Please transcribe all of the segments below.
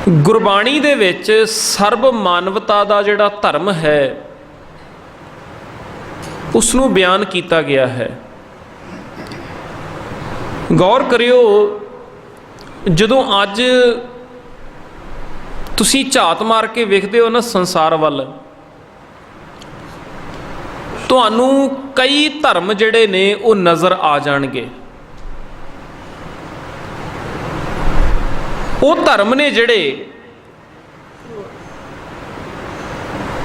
ਗੁਰਬਾਣੀ ਦੇ ਵਿੱਚ ਸਰਬ ਮਾਨਵਤਾ ਦਾ ਜਿਹੜਾ ਧਰਮ ਹੈ ਉਸ ਨੂੰ ਬਿਆਨ ਕੀਤਾ ਗਿਆ ਹੈ। ਗੌਰ ਕਰਿਓ, ਜਦੋਂ ਅੱਜ ਤੁਸੀਂ ਝਾਤ ਮਾਰ ਕੇ ਵੇਖਦੇ ਹੋ ਨਾ ਸੰਸਾਰ ਵੱਲ, ਤੁਹਾਨੂੰ ਕਈ ਧਰਮ ਜਿਹੜੇ ਨੇ ਉਹ ਨਜ਼ਰ ਆ ਜਾਣਗੇ। ਉਹ ਧਰਮ ਨੇ ਜਿਹੜੇ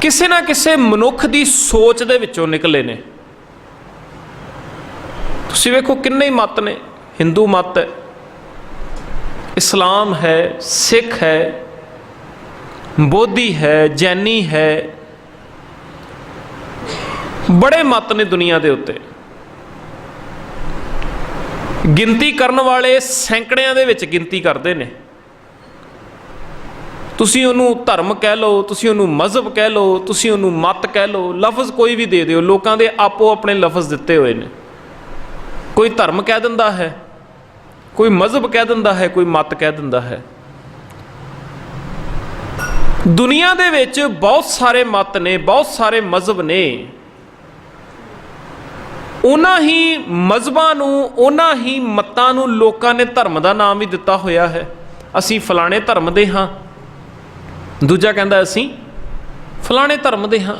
ਕਿਸੇ ਨਾ ਕਿਸੇ ਮਨੁੱਖ ਦੀ ਸੋਚ ਦੇ ਵਿੱਚੋਂ ਨਿਕਲੇ ਨੇ। ਤੁਸੀਂ ਵੇਖੋ ਕਿੰਨੇ ਹੀ ਮਤ ਨੇ, ਹਿੰਦੂ ਮਤ ਹੈ, ਇਸਲਾਮ ਹੈ, ਸਿੱਖ ਹੈ, ਬੋਧੀ ਹੈ, ਜੈਨੀ ਹੈ, ਬੜੇ ਮਤ ਨੇ ਦੁਨੀਆ ਦੇ ਉੱਤੇ। ਗਿਣਤੀ ਕਰਨ ਵਾਲੇ ਸੈਂਕੜਿਆਂ ਦੇ ਵਿੱਚ ਗਿਣਤੀ ਕਰਦੇ ਨੇ। ਤੁਸੀਂ ਉਹਨੂੰ ਧਰਮ ਕਹਿ ਲਓ, ਤੁਸੀਂ ਉਹਨੂੰ ਮਜ਼ਹਬ ਕਹਿ ਲਓ, ਤੁਸੀਂ ਉਹਨੂੰ ਮਤ ਕਹਿ ਲਓ, ਲਫ਼ਜ਼ ਕੋਈ ਵੀ ਦੇ ਦਿਓ। ਲੋਕਾਂ ਦੇ ਆਪੋ ਆਪਣੇ ਲਫ਼ਜ਼ ਦਿੱਤੇ ਹੋਏ ਨੇ। ਕੋਈ ਧਰਮ ਕਹਿ ਦਿੰਦਾ ਹੈ, ਕੋਈ ਮਜ਼ਹਬ ਕਹਿ ਦਿੰਦਾ ਹੈ, ਕੋਈ ਮਤ ਕਹਿ ਦਿੰਦਾ ਹੈ। ਦੁਨੀਆ ਦੇ ਵਿੱਚ ਬਹੁਤ ਸਾਰੇ ਮਤ ਨੇ, ਬਹੁਤ ਸਾਰੇ ਮਜ਼ਹਬ ਨੇ। ਉਹਨਾਂ ਹੀ ਮਜ਼ਹਬਾਂ ਨੂੰ, ਉਹਨਾਂ ਹੀ ਮਤਾਂ ਨੂੰ ਲੋਕਾਂ ਨੇ ਧਰਮ ਦਾ ਨਾਮ ਵੀ ਦਿੱਤਾ ਹੋਇਆ ਹੈ। ਅਸੀਂ ਫਲਾਣੇ ਧਰਮ ਦੇ ਹਾਂ, ਦੂਜਾ ਕਹਿੰਦਾ ਅਸੀਂ ਫਲਾਣੇ ਧਰਮ ਦੇ ਹਾਂ।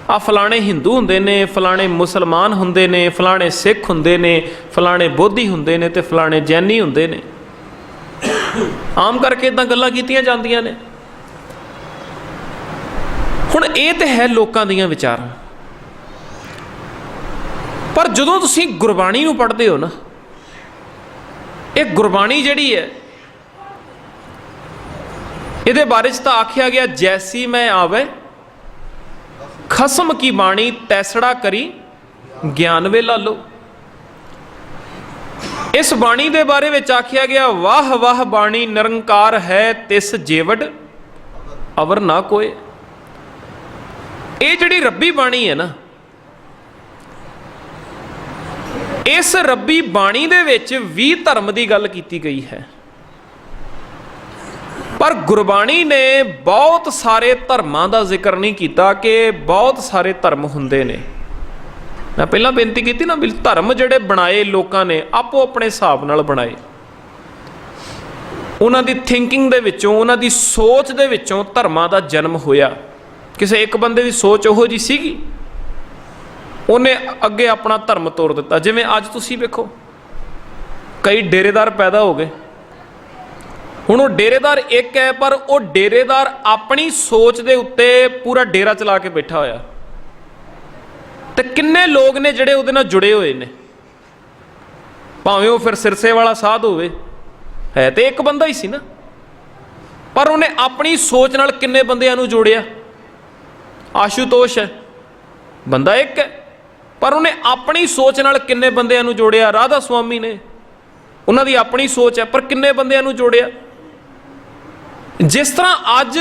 ਆ ਫਲਾਣੇ ਹਿੰਦੂ ਹੁੰਦੇ ਨੇ, ਫਲਾਣੇ ਮੁਸਲਮਾਨ ਹੁੰਦੇ ਨੇ, ਫਲਾਣੇ ਸਿੱਖ ਹੁੰਦੇ ਨੇ, ਫਲਾਣੇ ਬੋਧੀ ਹੁੰਦੇ ਨੇ ਤੇ ਫਲਾਣੇ ਜੈਨੀ ਹੁੰਦੇ ਨੇ। ਆਮ ਕਰਕੇ ਇੱਦਾਂ ਗੱਲਾਂ ਕੀਤੀਆਂ ਜਾਂਦੀਆਂ ਨੇ। ਹੁਣ ਇਹ ਤੇ ਹੈ ਲੋਕਾਂ ਦੀਆਂ ਵਿਚਾਰਾਂ, ਪਰ ਜਦੋਂ ਤੁਸੀਂ ਗੁਰਬਾਣੀ ਨੂੰ ਪੜ੍ਹਦੇ ਹੋ ਨਾ, ਇਹ ਗੁਰਬਾਣੀ ਜਿਹੜੀ ਹੈ ਇਹਦੇ ਬਾਰੇ 'ਚ ਤਾਂ ਆਖਿਆ ਗਿਆ, ਜੈਸੀ ਮੈਂ ਆਵੇ ਖਸਮ ਕੀ ਬਾਣੀ ਤੈਸੜਾ ਕਰੀ ਗਿਆਨ ਵੇ ਲਾਲੋ। ਇਸ ਬਾਣੀ ਦੇ ਬਾਰੇ ਵਿੱਚ ਆਖਿਆ ਗਿਆ, ਵਾਹ ਵਾਹ ਬਾਣੀ ਨਿਰੰਕਾਰ ਹੈ ਤਿਸ ਜੇਵੜ ਅਵਰ ਨਾ ਕੋਏ। ਇਹ ਜਿਹੜੀ ਰੱਬੀ ਬਾਣੀ ਹੈ ਨਾ, ਇਸ ਰੱਬੀ ਬਾਣੀ ਦੇ ਵਿੱਚ ਵੀ ਧਰਮ ਦੀ ਗੱਲ ਕੀਤੀ ਗਈ ਹੈ, ਪਰ ਗੁਰਬਾਣੀ ਨੇ ਬਹੁਤ ਸਾਰੇ ਧਰਮਾਂ ਦਾ ਜ਼ਿਕਰ ਨਹੀਂ ਕੀਤਾ ਕਿ ਬਹੁਤ ਸਾਰੇ ਧਰਮ ਹੁੰਦੇ ਨੇ। ਮੈਂ ਪਹਿਲਾਂ ਬੇਨਤੀ ਕੀਤੀ ਨਾ ਵੀ ਧਰਮ ਜਿਹੜੇ ਬਣਾਏ ਲੋਕਾਂ ਨੇ ਆਪੋ ਆਪਣੇ ਹਿਸਾਬ ਨਾਲ ਬਣਾਏ। ਉਹਨਾਂ ਦੀ ਥਿੰਕਿੰਗ ਦੇ ਵਿੱਚੋਂ, ਉਹਨਾਂ ਦੀ ਸੋਚ ਦੇ ਵਿੱਚੋਂ ਧਰਮਾਂ ਦਾ ਜਨਮ ਹੋਇਆ। ਕਿਸੇ ਇੱਕ ਬੰਦੇ ਦੀ ਸੋਚ ਉਹੋ ਜਿਹੀ ਸੀਗੀ, ਉਹਨੇ ਅੱਗੇ ਆਪਣਾ ਧਰਮ ਤੋਰ ਦਿੱਤਾ। ਜਿਵੇਂ ਅੱਜ ਤੁਸੀਂ ਵੇਖੋ ਕਈ ਡੇਰੇਦਾਰ ਪੈਦਾ ਹੋ ਗਏ। ਹੁਣ ਉਹ ਡੇਰੇਦਾਰ ਇੱਕ ਹੈ, ਪਰ ਉਹ ਡੇਰੇਦਾਰ ਆਪਣੀ ਸੋਚ ਦੇ ਉੱਤੇ ਪੂਰਾ ਡੇਰਾ ਚਲਾ ਕੇ ਬੈਠਾ ਹੋਇਆ। ਤੇ ਕਿੰਨੇ ਲੋਕ ਨੇ ਜਿਹੜੇ ਉਹਦੇ ਨਾਲ ਜੁੜੇ ਹੋਏ ਨੇ, ਭਾਵੇਂ ਉਹ ਫਿਰ ਸਿਰਸੇ ਵਾਲਾ ਸਾਧ ਹੋਵੇ, ਹੈ ਤੇ ਇੱਕ ਬੰਦਾ ਹੀ ਸੀ ਨਾ, ਪਰ ਉਹਨੇ ਆਪਣੀ ਸੋਚ ਨਾਲ ਕਿੰਨੇ ਬੰਦਿਆਂ ਨੂੰ ਜੋੜਿਆ। ਆਸ਼ੂਤੋਸ਼ ਹੈ, ਬੰਦਾ ਇੱਕ ਹੈ, ਪਰ ਉਹਨੇ ਆਪਣੀ ਸੋਚ ਨਾਲ ਕਿੰਨੇ ਬੰਦਿਆਂ ਨੂੰ ਜੋੜਿਆ। ਰਾਧਾ ਸੁਆਮੀ ਨੇ, ਉਹਨਾਂ ਦੀ ਆਪਣੀ ਸੋਚ ਹੈ, ਪਰ ਕਿੰਨੇ ਬੰਦਿਆਂ ਨੂੰ ਜੋੜਿਆ। ਜਿਸ ਤਰ੍ਹਾਂ ਅੱਜ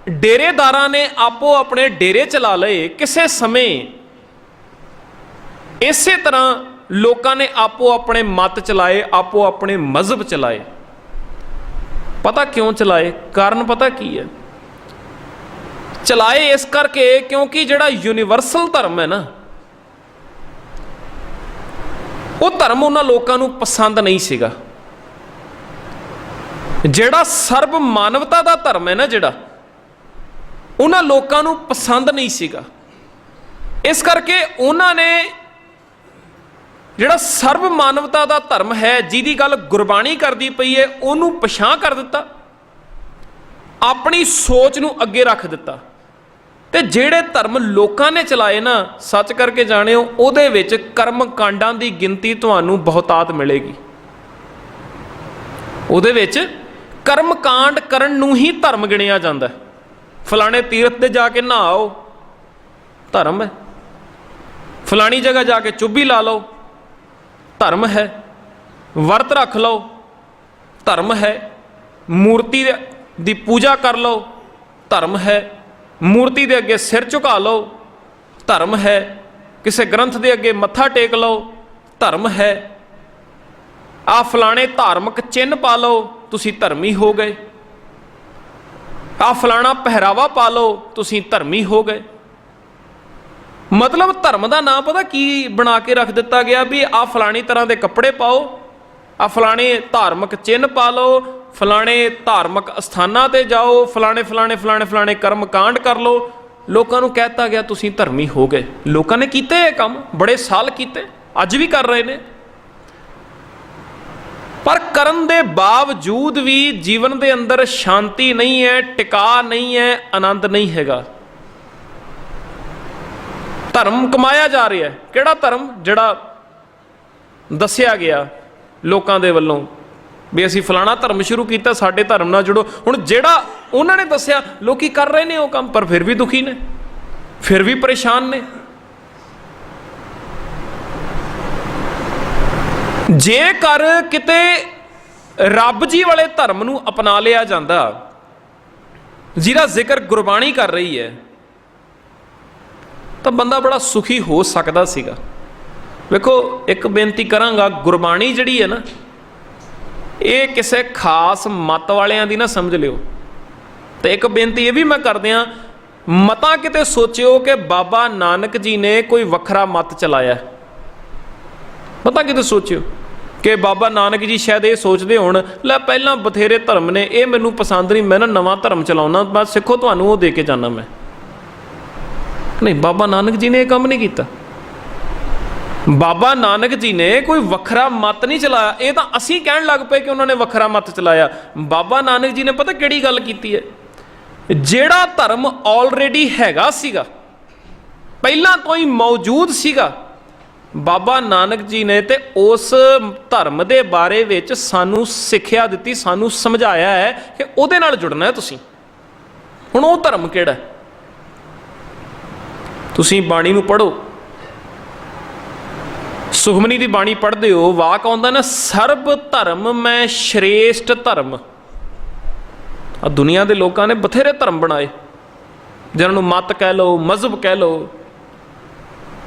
ਡੇਰੇਦਾਰਾਂ ਨੇ ਆਪੋ ਆਪਣੇ ਡੇਰੇ ਚਲਾ ਲਏ, ਕਿਸੇ ਸਮੇਂ ਇਸੇ ਤਰ੍ਹਾਂ ਲੋਕਾਂ ਨੇ ਆਪੋ ਆਪਣੇ ਮਤ ਚਲਾਏ, ਆਪੋ ਆਪਣੇ ਮਜ਼ਹਬ ਚਲਾਏ। ਪਤਾ ਕਿਉਂ ਚਲਾਏ? ਕਾਰਨ ਪਤਾ ਕੀ ਹੈ? ਚਲਾਏ ਇਸ ਕਰਕੇ ਕਿਉਂਕਿ ਜਿਹੜਾ ਯੂਨੀਵਰਸਲ ਧਰਮ ਹੈ ਨਾ, ਉਹ ਧਰਮ ਉਹਨਾਂ ਲੋਕਾਂ ਨੂੰ ਪਸੰਦ ਨਹੀਂ ਸੀਗਾ। ਜਿਹੜਾ ਸਰਬ ਮਾਨਵਤਾ ਦਾ ਧਰਮ ਹੈ ਨਾ, ਜਿਹੜਾ ਉਹਨਾਂ ਲੋਕਾਂ ਨੂੰ ਪਸੰਦ ਨਹੀਂ ਸੀਗਾ। ਇਸ ਕਰਕੇ ਉਹਨਾਂ ਨੇ ਜਿਹੜਾ ਸਰਬ ਮਾਨਵਤਾ ਦਾ ਧਰਮ ਹੈ, ਜਿਹਦੀ ਗੱਲ ਗੁਰਬਾਣੀ ਕਰਦੀ ਪਈ ਹੈ, ਉਹਨੂੰ ਪਛਾਣ ਕਰ ਦਿੱਤਾ, ਆਪਣੀ ਸੋਚ ਨੂੰ ਅੱਗੇ ਰੱਖ ਦਿੱਤਾ। ਤੇ ਜਿਹੜੇ ਧਰਮ ਲੋਕਾਂ ਨੇ ਚਲਾਏ ਨਾ, ਸੱਚ ਕਰਕੇ ਜਾਣਿਓ, ਉਹਦੇ ਵਿੱਚ ਕਰਮ ਕਾਂਡਾਂ ਦੀ ਗਿਣਤੀ ਤੁਹਾਨੂੰ ਬਹੁਤਾਤ ਮਿਲੇਗੀ। ਉਹਦੇ ਵਿੱਚ ਕਰਮ ਕਾਂਡ ਕਰਨ ਨੂੰ ਹੀ ਧਰਮ ਗਿਣਿਆ ਜਾਂਦਾ। ਫਲਾਣੇ ਤੀਰਥ ਤੇ ਜਾ ਕੇ ਨਹਾਓ, ਧਰਮ ਹੈ। ਫਲਾਣੀ ਜਗ੍ਹਾ ਜਾ ਕੇ ਚੁੱਭੀ ਲਾ ਲਓ, ਧਰਮ ਹੈ। ਵਰਤ ਰੱਖ ਲਓ, ਧਰਮ ਹੈ। ਮੂਰਤੀ ਦੀ ਪੂਜਾ ਕਰ ਲਓ, ਧਰਮ ਹੈ। ਮੂਰਤੀ ਦੇ ਅੱਗੇ ਸਿਰ ਝੁਕਾ ਲਓ, ਧਰਮ ਹੈ। ਕਿਸੇ ਗ੍ਰੰਥ ਦੇ ਅੱਗੇ ਮੱਥਾ ਟੇਕ ਲਓ, ਧਰਮ ਹੈ। ਆ ਫਲਾਣੇ ਧਾਰਮਿਕ ਚਿੰਨ੍ਹ ਪਾ ਲਓ, ਤੁਸੀਂ ਧਰਮੀ ਹੋ ਗਏ। ਆ ਫਲਾਣਾ ਪਹਿਰਾਵਾ ਪਾ ਲਓ ਤੁਸੀਂ ਧਰਮੀ ਹੋ ਗਏ। ਮਤਲਬ ਧਰਮ ਦਾ ਨਾਮ ਪਤਾ ਕੀ ਬਣਾ ਕੇ ਰੱਖ ਦਿੱਤਾ ਗਿਆ ਵੀ ਆ ਫਲਾਣੀ ਤਰ੍ਹਾਂ ਦੇ ਕੱਪੜੇ ਪਾਓ, ਆ ਫਲਾਣੇ ਧਾਰਮਿਕ ਚਿੰਨ੍ਹ ਪਾ ਲਓ, ਫਲਾਣੇ ਧਾਰਮਿਕ ਅਸਥਾਨਾਂ ਤੇ ਜਾਓ, ਫਲਾਣੇ ਫਲਾਣੇ ਫਲਾਣੇ ਫਲਾਣੇ ਕਰਮ ਕਾਂਡ ਕਰ ਲਓ। ਲੋਕਾਂ ਨੂੰ ਕਹਿਤਾ ਗਿਆ ਤੁਸੀਂ ਧਰਮੀ ਹੋ ਗਏ। ਲੋਕਾਂ ਨੇ ਕੀਤੇ ਇਹ ਕੰਮ, ਬੜੇ ਸਾਲ ਕੀਤੇ, ਅੱਜ ਵੀ ਕਰ ਰਹੇ ਨੇ। ਪਰ ਕਰਨ ਦੇ ਬਾਵਜੂਦ ਵੀ ਜੀਵਨ ਦੇ ਅੰਦਰ ਸ਼ਾਂਤੀ ਨਹੀਂ ਹੈ, ਟਿਕਾ ਨਹੀਂ ਹੈ, ਆਨੰਦ ਨਹੀਂ ਹੈਗਾ। ਧਰਮ ਕਮਾਇਆ ਜਾ ਰਿਹਾ ਹੈ। ਕਿਹੜਾ ਧਰਮ? ਜਿਹੜਾ ਦੱਸਿਆ ਗਿਆ ਲੋਕਾਂ ਦੇ ਵੱਲੋਂ ਵੀ ਅਸੀਂ ਫਲਾਣਾ ਧਰਮ ਸ਼ੁਰੂ ਕੀਤਾ, ਸਾਡੇ ਧਰਮ ਨਾਲ ਜੁੜੋ। ਹੁਣ ਜਿਹੜਾ ਉਹਨਾਂ ਨੇ ਦੱਸਿਆ ਲੋਕੀ ਕਰ ਰਹੇ ਨੇ ਉਹ ਕੰਮ, ਪਰ ਫਿਰ ਵੀ ਦੁਖੀ ਨੇ, ਫਿਰ ਵੀ ਪਰੇਸ਼ਾਨ ਨੇ। ਜੇਕਰ ਕਿਤੇ ਰੱਬ ਜੀ ਵਾਲੇ ਧਰਮ ਨੂੰ ਅਪਣਾ ਲਿਆ ਜਾਂਦਾ, ਜਿਹਦਾ ਜ਼ਿਕਰ ਗੁਰਬਾਣੀ ਕਰ ਰਹੀ ਹੈ, ਤਾਂ ਬੰਦਾ ਬੜਾ ਸੁਖੀ ਹੋ ਸਕਦਾ ਸੀਗਾ। ਵੇਖੋ ਇੱਕ ਬੇਨਤੀ ਕਰਾਂਗਾ, ਗੁਰਬਾਣੀ ਜਿਹੜੀ ਹੈ ਨਾ, ਇਹ ਕਿਸੇ ਖਾਸ ਮਤ ਵਾਲਿਆਂ ਦੀ ਨਾ ਸਮਝ ਲਿਓ। ਤੇ ਇੱਕ ਬੇਨਤੀ ਇਹ ਵੀ ਮੈਂ ਕਰਦਿਆਂ, ਮਤਾਂ ਕਿਤੇ ਸੋਚਿਓ ਕਿ ਬਾਬਾ ਨਾਨਕ ਜੀ ਨੇ ਕੋਈ ਵੱਖਰਾ ਮਤ ਚਲਾਇਆ। ਪਤਾ ਕਿਤੇ ਸੋਚਿਓ ਕਿ ਬਾਬਾ ਨਾਨਕ ਜੀ ਸ਼ਾਇਦ ਇਹ ਸੋਚਦੇ ਹੋਣ, ਲੈ ਪਹਿਲਾਂ ਬਥੇਰੇ ਧਰਮ ਨੇ, ਇਹ ਮੈਨੂੰ ਪਸੰਦ ਨਹੀਂ, ਮੈਂ ਨਾ ਨਵਾਂ ਧਰਮ ਚਲਾਉਣਾ, ਬਸ ਸਿੱਖੋ ਤੁਹਾਨੂੰ ਉਹ ਦੇ ਕੇ ਜਾਣਾ ਮੈਂ। ਨਹੀਂ, ਬਾਬਾ ਨਾਨਕ ਜੀ ਨੇ ਇਹ ਕੰਮ ਨਹੀਂ ਕੀਤਾ। ਬਾਬਾ ਨਾਨਕ ਜੀ ਨੇ ਕੋਈ ਵੱਖਰਾ ਮਤ ਨਹੀਂ ਚਲਾਇਆ। ਇਹ ਤਾਂ ਅਸੀਂ ਕਹਿਣ ਲੱਗ ਪਏ ਕਿ ਉਹਨਾਂ ਨੇ ਵੱਖਰਾ ਮਤ ਚਲਾਇਆ। ਬਾਬਾ ਨਾਨਕ ਜੀ ਨੇ ਪਤਾ ਕਿਹੜੀ ਗੱਲ ਕੀਤੀ ਹੈ? ਜਿਹੜਾ ਧਰਮ ਆਲਰੇਡੀ ਹੈਗਾ ਸੀਗਾ, ਪਹਿਲਾਂ ਤੋਂ ਹੀ ਮੌਜੂਦ ਸੀਗਾ, ਬਾਬਾ ਨਾਨਕ ਜੀ ਨੇ ਤੇ ਉਸ ਧਰਮ ਦੇ ਬਾਰੇ ਵਿੱਚ ਸਾਨੂੰ ਸਿੱਖਿਆ ਦਿੱਤੀ, ਸਾਨੂੰ ਸਮਝਾਇਆ ਹੈ ਕਿ ਉਹਦੇ ਨਾਲ ਜੁੜਨਾ ਹੈ ਤੁਸੀਂ। ਹੁਣ ਉਹ ਧਰਮ ਕਿਹੜਾ? ਤੁਸੀਂ ਬਾਣੀ ਨੂੰ ਪੜ੍ਹੋ, ਸੁਖਮਨੀ ਦੀ ਬਾਣੀ ਪੜ੍ਹਦੇ ਹੋ, ਵਾਕ ਆਉਂਦਾ ਨਾ, ਸਰਬ ਧਰਮ ਮੈਂ ਸ਼੍ਰੇਸ਼ਟ ਧਰਮ। ਆ ਦੁਨੀਆ ਦੇ ਲੋਕਾਂ ਨੇ ਬਥੇਰੇ ਧਰਮ ਬਣਾਏ, ਜਿਹਨਾਂ ਨੂੰ ਮਤ ਕਹਿ ਲਓ, ਮਜ਼ਹਬ ਕਹਿ ਲਓ,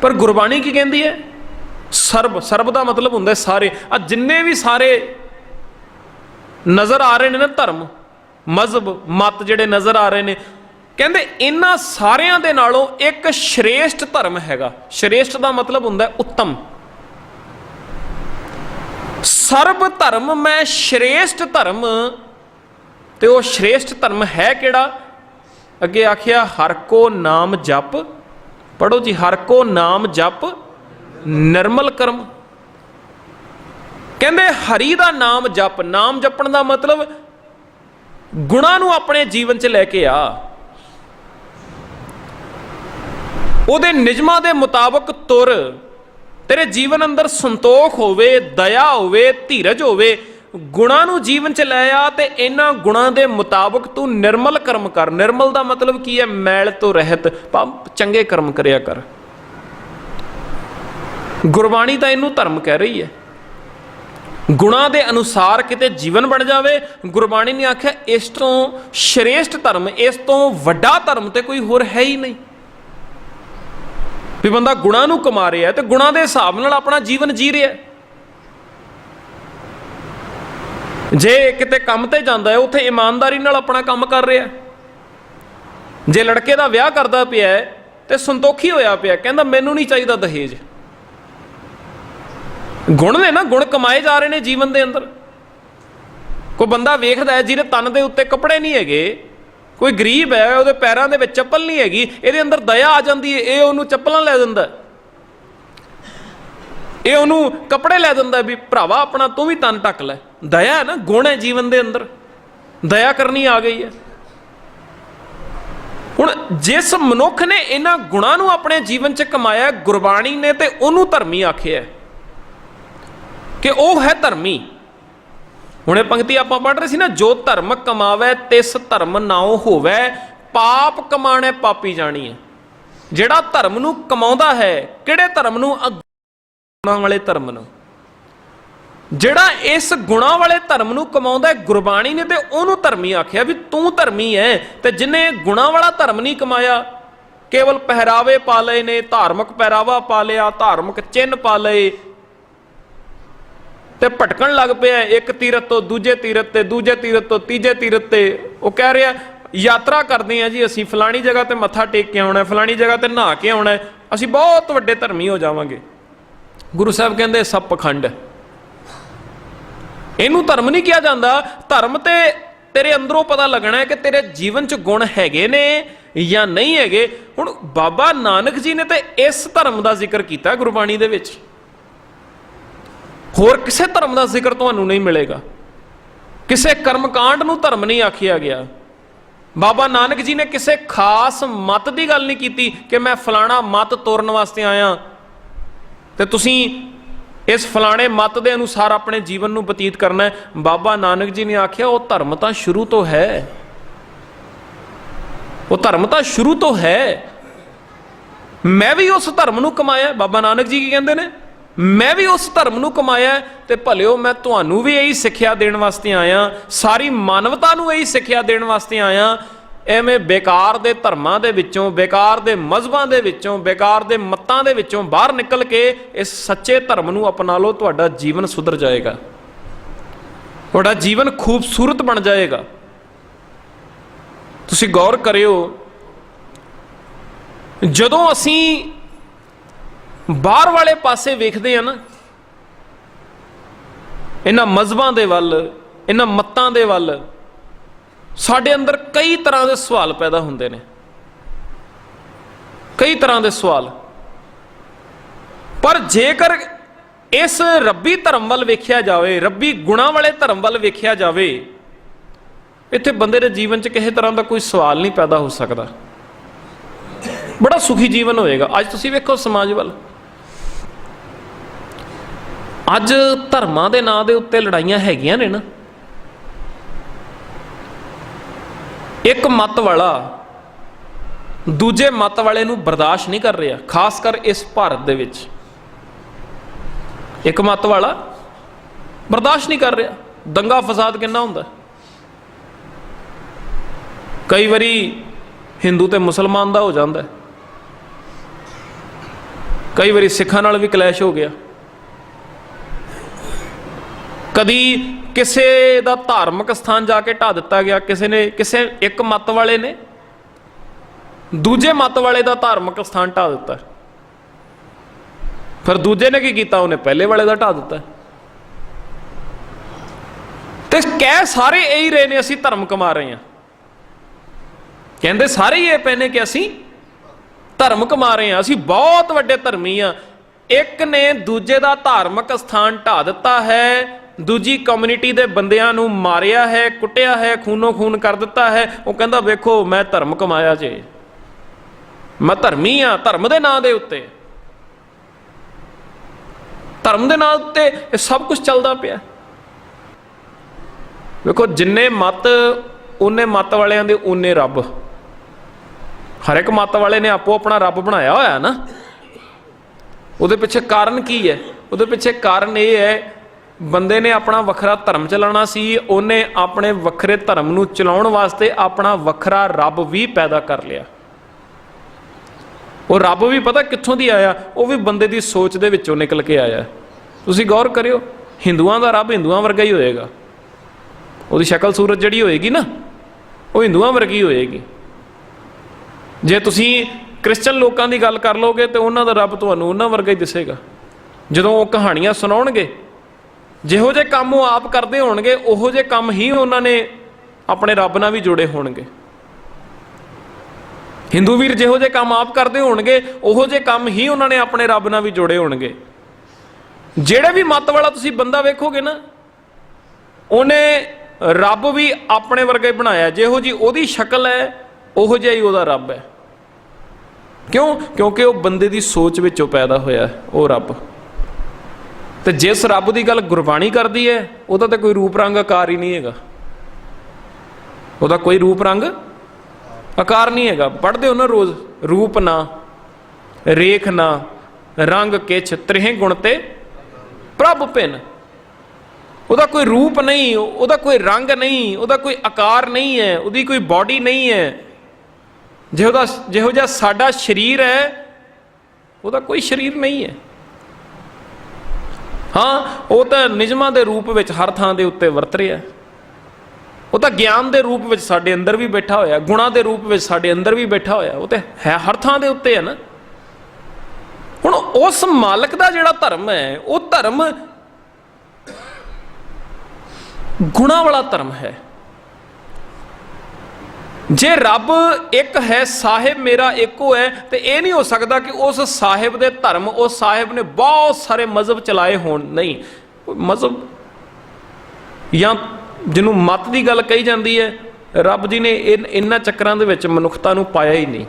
ਪਰ ਗੁਰਬਾਣੀ ਕੀ ਕਹਿੰਦੀ ਹੈ? ਸਰਬ। ਸਰਬ ਦਾ ਮਤਲਬ ਹੁੰਦਾ ਸਾਰੇ। ਆ ਜਿੰਨੇ ਵੀ ਸਾਰੇ ਨਜ਼ਰ ਆ ਰਹੇ ਨੇ ਨਾ ਧਰਮ, ਮਜ਼ਹਬ, ਮਤ ਜਿਹੜੇ ਨਜ਼ਰ ਆ ਰਹੇ ਨੇ, ਕਹਿੰਦੇ ਇਹਨਾਂ ਸਾਰਿਆਂ ਦੇ ਨਾਲੋਂ ਇੱਕ ਸ਼੍ਰੇਸ਼ਟ ਧਰਮ ਹੈਗਾ। ਸ਼੍ਰੇਸ਼ਟ ਦਾ ਮਤਲਬ ਹੁੰਦਾ ਉੱਤਮ। ਸਰਬ ਧਰਮ ਮੈਂ ਸ਼੍ਰੇਸ਼ਟ ਧਰਮ। ਤੇ ਉਹ ਸ਼੍ਰੇਸ਼ਟ ਧਰਮ ਹੈ ਕਿਹੜਾ? ਅੱਗੇ ਆਖਿਆ, ਹਰ ਕੋ ਨਾਮ ਜਪ। ਪੜੋ ਜੀ, ਹਰ ਕੋ ਨਾਮ ਜਪ ਨਿਰਮਲ ਕਰਮ। ਕਹਿੰਦੇ ਹਰੀ ਦਾ ਨਾਮ ਜਪ। ਨਾਮ ਜਪਣ ਦਾ ਮਤਲਬ ਗੁਣਾਂ ਨੂੰ ਆਪਣੇ ਜੀਵਨ 'ਚ ਲੈ ਕੇ ਆ, ਉਹਦੇ ਨਿਯਮਾਂ ਦੇ ਮੁਤਾਬਕ ਤੁਰ। ਤੇਰੇ ਜੀਵਨ ਅੰਦਰ ਸੰਤੋਖ ਹੋਵੇ, ਦਇਆ ਹੋਵੇ, ਧੀਰਜ ਹੋਵੇ, ਗੁਣਾਂ ਨੂੰ ਜੀਵਨ 'ਚ ਲੈ ਆ ਤੇ ਇਹਨਾਂ ਗੁਣਾਂ ਦੇ ਮੁਤਾਬਕ ਤੂੰ ਨਿਰਮਲ ਕਰਮ ਕਰ। ਨਿਰਮਲ ਦਾ ਮਤਲਬ ਕੀ ਹੈ? ਮੈਲ ਤੋਂ ਰਹਿਤ, ਚੰਗੇ ਕਰਮ ਕਰਿਆ ਕਰ। ਗੁਰਬਾਣੀ ਤਾਂ ਇਹਨੂੰ ਧਰਮ ਕਹਿ ਰਹੀ ਹੈ। ਗੁਣਾਂ ਦੇ ਅਨੁਸਾਰ ਕਿਤੇ ਜੀਵਨ ਬਣ ਜਾਵੇ। ਗੁਰਬਾਣੀ ਨੇ ਆਖਿਆ ਇਸ ਤੋਂ ਸ਼੍ਰੇਸ਼ਟ ਧਰਮ, ਇਸ ਤੋਂ ਵੱਡਾ ਧਰਮ ਤੇ ਕੋਈ ਹੋਰ ਹੈ ਹੀ ਨਹੀਂ। ਵੀ ਬੰਦਾ ਗੁਣਾਂ ਨੂੰ ਕਮਾ ਰਿਹਾ ਤੇ ਗੁਣਾਂ ਦੇ ਹਿਸਾਬ ਨਾਲ ਆਪਣਾ ਜੀਵਨ ਜੀ ਰਿਹਾ। ਜੇ ਕਿਤੇ ਕੰਮ ਤੇ ਜਾਂਦਾ ਹੈ, ਉੱਥੇ ਇਮਾਨਦਾਰੀ ਨਾਲ ਆਪਣਾ ਕੰਮ ਕਰ ਰਿਹਾ। ਜੇ ਲੜਕੇ ਦਾ ਵਿਆਹ ਕਰਦਾ ਪਿਆ ਤੇ ਸੰਤੋਖੀ ਹੋਇਆ ਪਿਆ, ਕਹਿੰਦਾ ਮੈਨੂੰ ਨਹੀਂ ਚਾਹੀਦਾ ਦਹੇਜ। ਗੁਣ ਨੇ ਨਾ, ਗੁਣ ਕਮਾਏ ਜਾ ਰਹੇ ਨੇ ਜੀਵਨ ਦੇ ਅੰਦਰ। ਕੋਈ ਬੰਦਾ ਵੇਖਦਾ ਹੈ ਜਿਹਦੇ ਤਨ ਦੇ ਉੱਤੇ ਕੱਪੜੇ ਨਹੀਂ ਹੈਗੇ, ਕੋਈ ਗਰੀਬ ਹੈ, ਉਹਦੇ ਪੈਰਾਂ ਦੇ ਵਿੱਚ ਚੱਪਲ ਨਹੀਂ ਹੈਗੀ, ਇਹਦੇ ਅੰਦਰ ਦਇਆ ਆ ਜਾਂਦੀ ਹੈ, ਇਹ ਉਹਨੂੰ ਚੱਪਲਾਂ ਲੈ ਦਿੰਦਾ, ਇਹ ਉਹਨੂੰ ਕੱਪੜੇ ਲੈ ਦਿੰਦਾ ਵੀ ਭਰਾਵਾ ਆਪਣਾ ਤੂੰ ਵੀ ਤਨ ਢੱਕ ਲੈ। ਦਇਆ ਹੈ ਨਾ, ਗੁਣ ਹੈ ਜੀਵਨ ਦੇ ਅੰਦਰ, ਦਇਆ ਕਰਨੀ ਆ ਗਈ ਹੈ। ਹੁਣ ਜਿਸ ਮਨੁੱਖ ਨੇ ਇਹਨਾਂ ਗੁਣਾਂ ਨੂੰ ਆਪਣੇ ਜੀਵਨ 'ਚ ਕਮਾਇਆ, ਗੁਰਬਾਣੀ ਨੇ ਤੇ ਉਹਨੂੰ ਧਰਮੀ ਆਖਿਆ ਕਿ ਉਹ ਹੈ ਧਰਮੀ। ਹੁਣ ਇਹ ਪੰਕਤੀ ਆਪਾਂ ਪੜ੍ਹ ਰਹੇ ਸੀ ਨਾ, ਜੋ ਧਰਮ ਕਮਾਵੇ ਤਿਸ ਧਰਮ ਨਾਉ ਹੋਵੇ, ਪਾਪ ਕਮਾਣੇ ਪਾਪੀ ਜਾਣੀਏ। ਜਿਹੜਾ ਧਰਮ ਨੂੰ ਕਮਾਉਂਦਾ ਹੈ, ਕਿਹੜੇ ਧਰਮ ਨੂੰ? ਗੁਣਾਂ ਵਾਲੇ ਧਰਮ ਨੂੰ। ਜਿਹੜਾ ਇਸ ਗੁਣਾਂ ਵਾਲੇ ਧਰਮ ਨੂੰ ਕਮਾਉਂਦਾ, ਗੁਰਬਾਣੀ ਨੇ ਤੇ ਉਹਨੂੰ ਧਰਮੀ ਆਖਿਆ ਵੀ ਤੂੰ ਧਰਮੀ ਹੈ। ਤੇ ਜਿਹਨੇ ਗੁਣਾਂ ਵਾਲਾ ਧਰਮ ਨਹੀਂ ਕਮਾਇਆ, ਕੇਵਲ ਪਹਿਰਾਵੇ ਪਾ ਲਏ ਨੇ, ਧਾਰਮਿਕ ਪਹਿਰਾਵਾ ਪਾ ਲਿਆ, ਧਾਰਮਿਕ ਚਿੰਨ੍ਹ ਪਾ ਲਏ ਤੇ ਭਟਕਣ ਲੱਗ ਪਿਆ, ਇੱਕ ਤੀਰਥ ਤੋਂ ਦੂਜੇ ਤੀਰਥ ਤੇ, ਦੂਜੇ ਤੀਰਥ ਤੋਂ ਤੀਜੇ ਤੀਰਥ ਤੇ। ਉਹ ਕਹਿ ਰਿਹਾ यात्रा करते हैं जी, असी फलानी जगह ते मत्था टेक के आना, फलानी जगह ते नहा के आना, असी बहुत वड्डे धर्मी हो जावांगे। गुरु साहब कहते सब पखंड है, इनू धर्म नहीं किया जाता। धर्म ते तेरे अंदरों पता लगना है कि तेरे जीवन च गुण हैगे ने या नहीं हैगे। हुण बाबा नानक जी ने तो इस धर्म का जिक्र किया गुरबाणी दे विच, होर किसी धर्म का जिक्र तुहानू नहीं मिलेगा। किसी कर्मकांड नू धर्म नहीं आखिया गया। बाबा नानक जी ने किसी खास मत की गल नहीं की कि मैं फलाना मत तोड़न वास्ते आया तो तुसी इस फलाने मत के अनुसार अपने जीवन को बतीत करना है। बाबा नानक जी ने आख्या वो धर्म तो शुरू तो है, वो धर्म तो शुरू तो है। मैं भी उस धर्म को कमाया। बाबा नानक जी की कहते हैं, मैं भी उस धर्म को कमाया तो भलिओ मैं तुहानू भी यही सिक्ख्या देण वास्ते आया, सारी मानवता नू यही सिक्ख्या देण वास्ते आया। एवें बेकार दे धर्मां दे विचों, बेकार दे मजहबां दे विचों, बेकार दे मतां दे विचों बाहर निकल के इस सच्चे धर्म नू अपना लो, तुहाडा जीवन सुधर जाएगा, तुहाडा जीवन खूबसूरत बन जाएगा। तुसी गौर करियो, जदों असीं बाहर वाले पासे वेखदे हैं ना, इन्हां मजहबां दे वल, इन्हां मतां दे वल साडे अंदर कई तरह के सवाल पैदा होंदे ने, कई तरह के सवाल। पर जेकर इस रब्बी धर्म वल वेख्या जाए, रब्बी गुणां वाले धर्म वल वेख्या जाए, इत्थे बंदे दे जीवन च किसी तरह का कोई सवाल नहीं पैदा हो सकता, बड़ा सुखी जीवन होएगा। अज तुसीं वेखो समाज वल, अज धर्मां दे नां दे उत्ते लड़ाइयां हैगियां ने ना। एक मत वाला दूजे मत वाले नू बर्दाश्त नहीं कर रहा, खासकर इस भारत दे विच। एक मत वाला बर्दाश्त नहीं कर रहा, दंगा फसाद कितना हुंदा। कई बारी हिंदू ते मुसलमान दा हो जाता है, कई बारी सिखां नाल भी क्लैश हो गया, कदी किसी का धार्मिक स्थान जाके ढा दिता गया, किसी ने, किसी एक मत वाले ने दूजे मत वाले का धार्मिक स्थान ढा दिता, फिर दूजे ने की किया, उन्हें पहले वाले का ढा दिता। तो कह सारे यही रहे ने असी धर्म कमा रहे हैं, कहते सारे ये पे ने कि असी धर्म कमा रहे हैं, असी बहुत वड्डे धर्मी हाँ। एक ने दूजे का धार्मिक स्थान ढा दिता है, दूजी कम्यूनिटी के बंदियां नू मारिया है, कुटिया है, खूनो खून कर दिता है। वो कहता वेखो मैं धर्म कमाया जे, मैं धर्मी हाँ, धर्म के नां दे उत्ते, धर्म के नां उत्ते सब कुछ चलता पिया। देखो जिन्ने मत उन्ने मत वालियां दे उन्ने रब, हर एक मत वाले ने आपो अपना रब बनाया होया ना। उहदे पिछे कारण की है? उहदे पिछे कारण ये है, बंदे ने अपना वखरा धर्म चलाना सी, उन्हें अपने वखरे धर्म नू चलाउण वास्ते अपना वखरा रब भी पैदा कर लिया। वो रब भी पता कित्थों दी आया, वो भी बंदे दी सोच दे विचों निकल के आया। तुसीं गौर करियो, हिंदुआं दा रब हिंदुआं वर्गा ही होएगा, उहदी शक्ल सूरत जिहड़ी होएगी ना, वो हिंदुआं वर्गी होएगी। जे तुसीं क्रिश्चन लोगों की गल कर लोगे तो उन्हां दा रब तुहानूं उन्हां वर्गा ही दिसेगा। जदों वो कहानियां सुणाउणगे, जिहो जे काम वो आप करते होणगे, उहो जे काम ही उन्होंने अपने रब नाल भी जुड़े होणगे। हिंदू वीर जिहो जे काम आप करते होणगे, उहो जे काम ही उन्होंने अपने रब नाल भी जुड़े होणगे। जिहड़े भी मत वाला तुसीं बंदा वेखोगे ना, उन्हें रब भी अपने वर्गे बनाया, जिहो जी उहदी शक्ल है उहो जिहा ही उहदा रब है। क्यों? क्योंकि वह बंदे की सोच विचों पैदा होया है वो रब। तो जिस रब की गल गुरबाणी करती है, वह तो कोई रूप रंग आकार ही नहीं है, वह कोई रूप रंग आकार नहीं है। पढ़ते हो ना रोज, रूप ना, रेख ना, रंग किछ, त्रेह गुण ते प्रभ भिन्न। वह कोई रूप नहीं, वह कोई रंग नहीं, वह कोई आकार नहीं है, वही कोई बॉडी नहीं है। जिहो जिहा साडा शरीर है, वह कोई शरीर नहीं है। हाँ, वो तो निजमां दे रूप में हर थां दे उत्ते वरत रहा है, ਉਹ ਤਾਂ ਗਿਆਨ ਦੇ ਰੂਪ ਵਿੱਚ ਸਾਡੇ ਅੰਦਰ ਵੀ ਬੈਠਾ ਹੋਇਆ, ਗੁਣਾਂ ਦੇ ਰੂਪ ਵਿੱਚ ਸਾਡੇ ਅੰਦਰ ਵੀ ਬੈਠਾ ਹੋਇਆ, ਉਹ ਤੇ ਹੈ ਹਰ ਥਾਂ ਦੇ ਉੱਤੇ ਹੈ ਨਾ। ਹੁਣ ਉਸ ਮਾਲਕ ਦਾ ਜਿਹੜਾ ਧਰਮ ਹੈ ਉਹ ਧਰਮ ਗੁਣਾਂ ਵਾਲਾ ਧਰਮ ਹੈ। ਜੇ ਰੱਬ ਇੱਕ ਹੈ, ਸਾਹਿਬ ਮੇਰਾ ਇੱਕੋ ਹੈ, ਤੇ ਇਹ ਨਹੀਂ ਹੋ ਸਕਦਾ ਕਿ ਉਸ ਸਾਹਿਬ ਦੇ ਧਰਮ, ਉਸ ਸਾਹਿਬ ਨੇ ਬਹੁਤ ਸਾਰੇ ਮਜ਼ਹਬ ਚਲਾਏ ਹੋਣ। ਨਹੀਂ, ਮਜ਼ਹਬ ਜਾਂ ਜਿਹਨੂੰ ਮਤ ਦੀ ਗੱਲ ਕਹੀ ਜਾਂਦੀ ਹੈ, ਰੱਬ ਜੀ ਨੇ ਇਹਨਾਂ ਚੱਕਰਾਂ ਦੇ ਵਿੱਚ ਮਨੁੱਖਤਾ ਨੂੰ ਪਾਇਆ ਹੀ ਨਹੀਂ।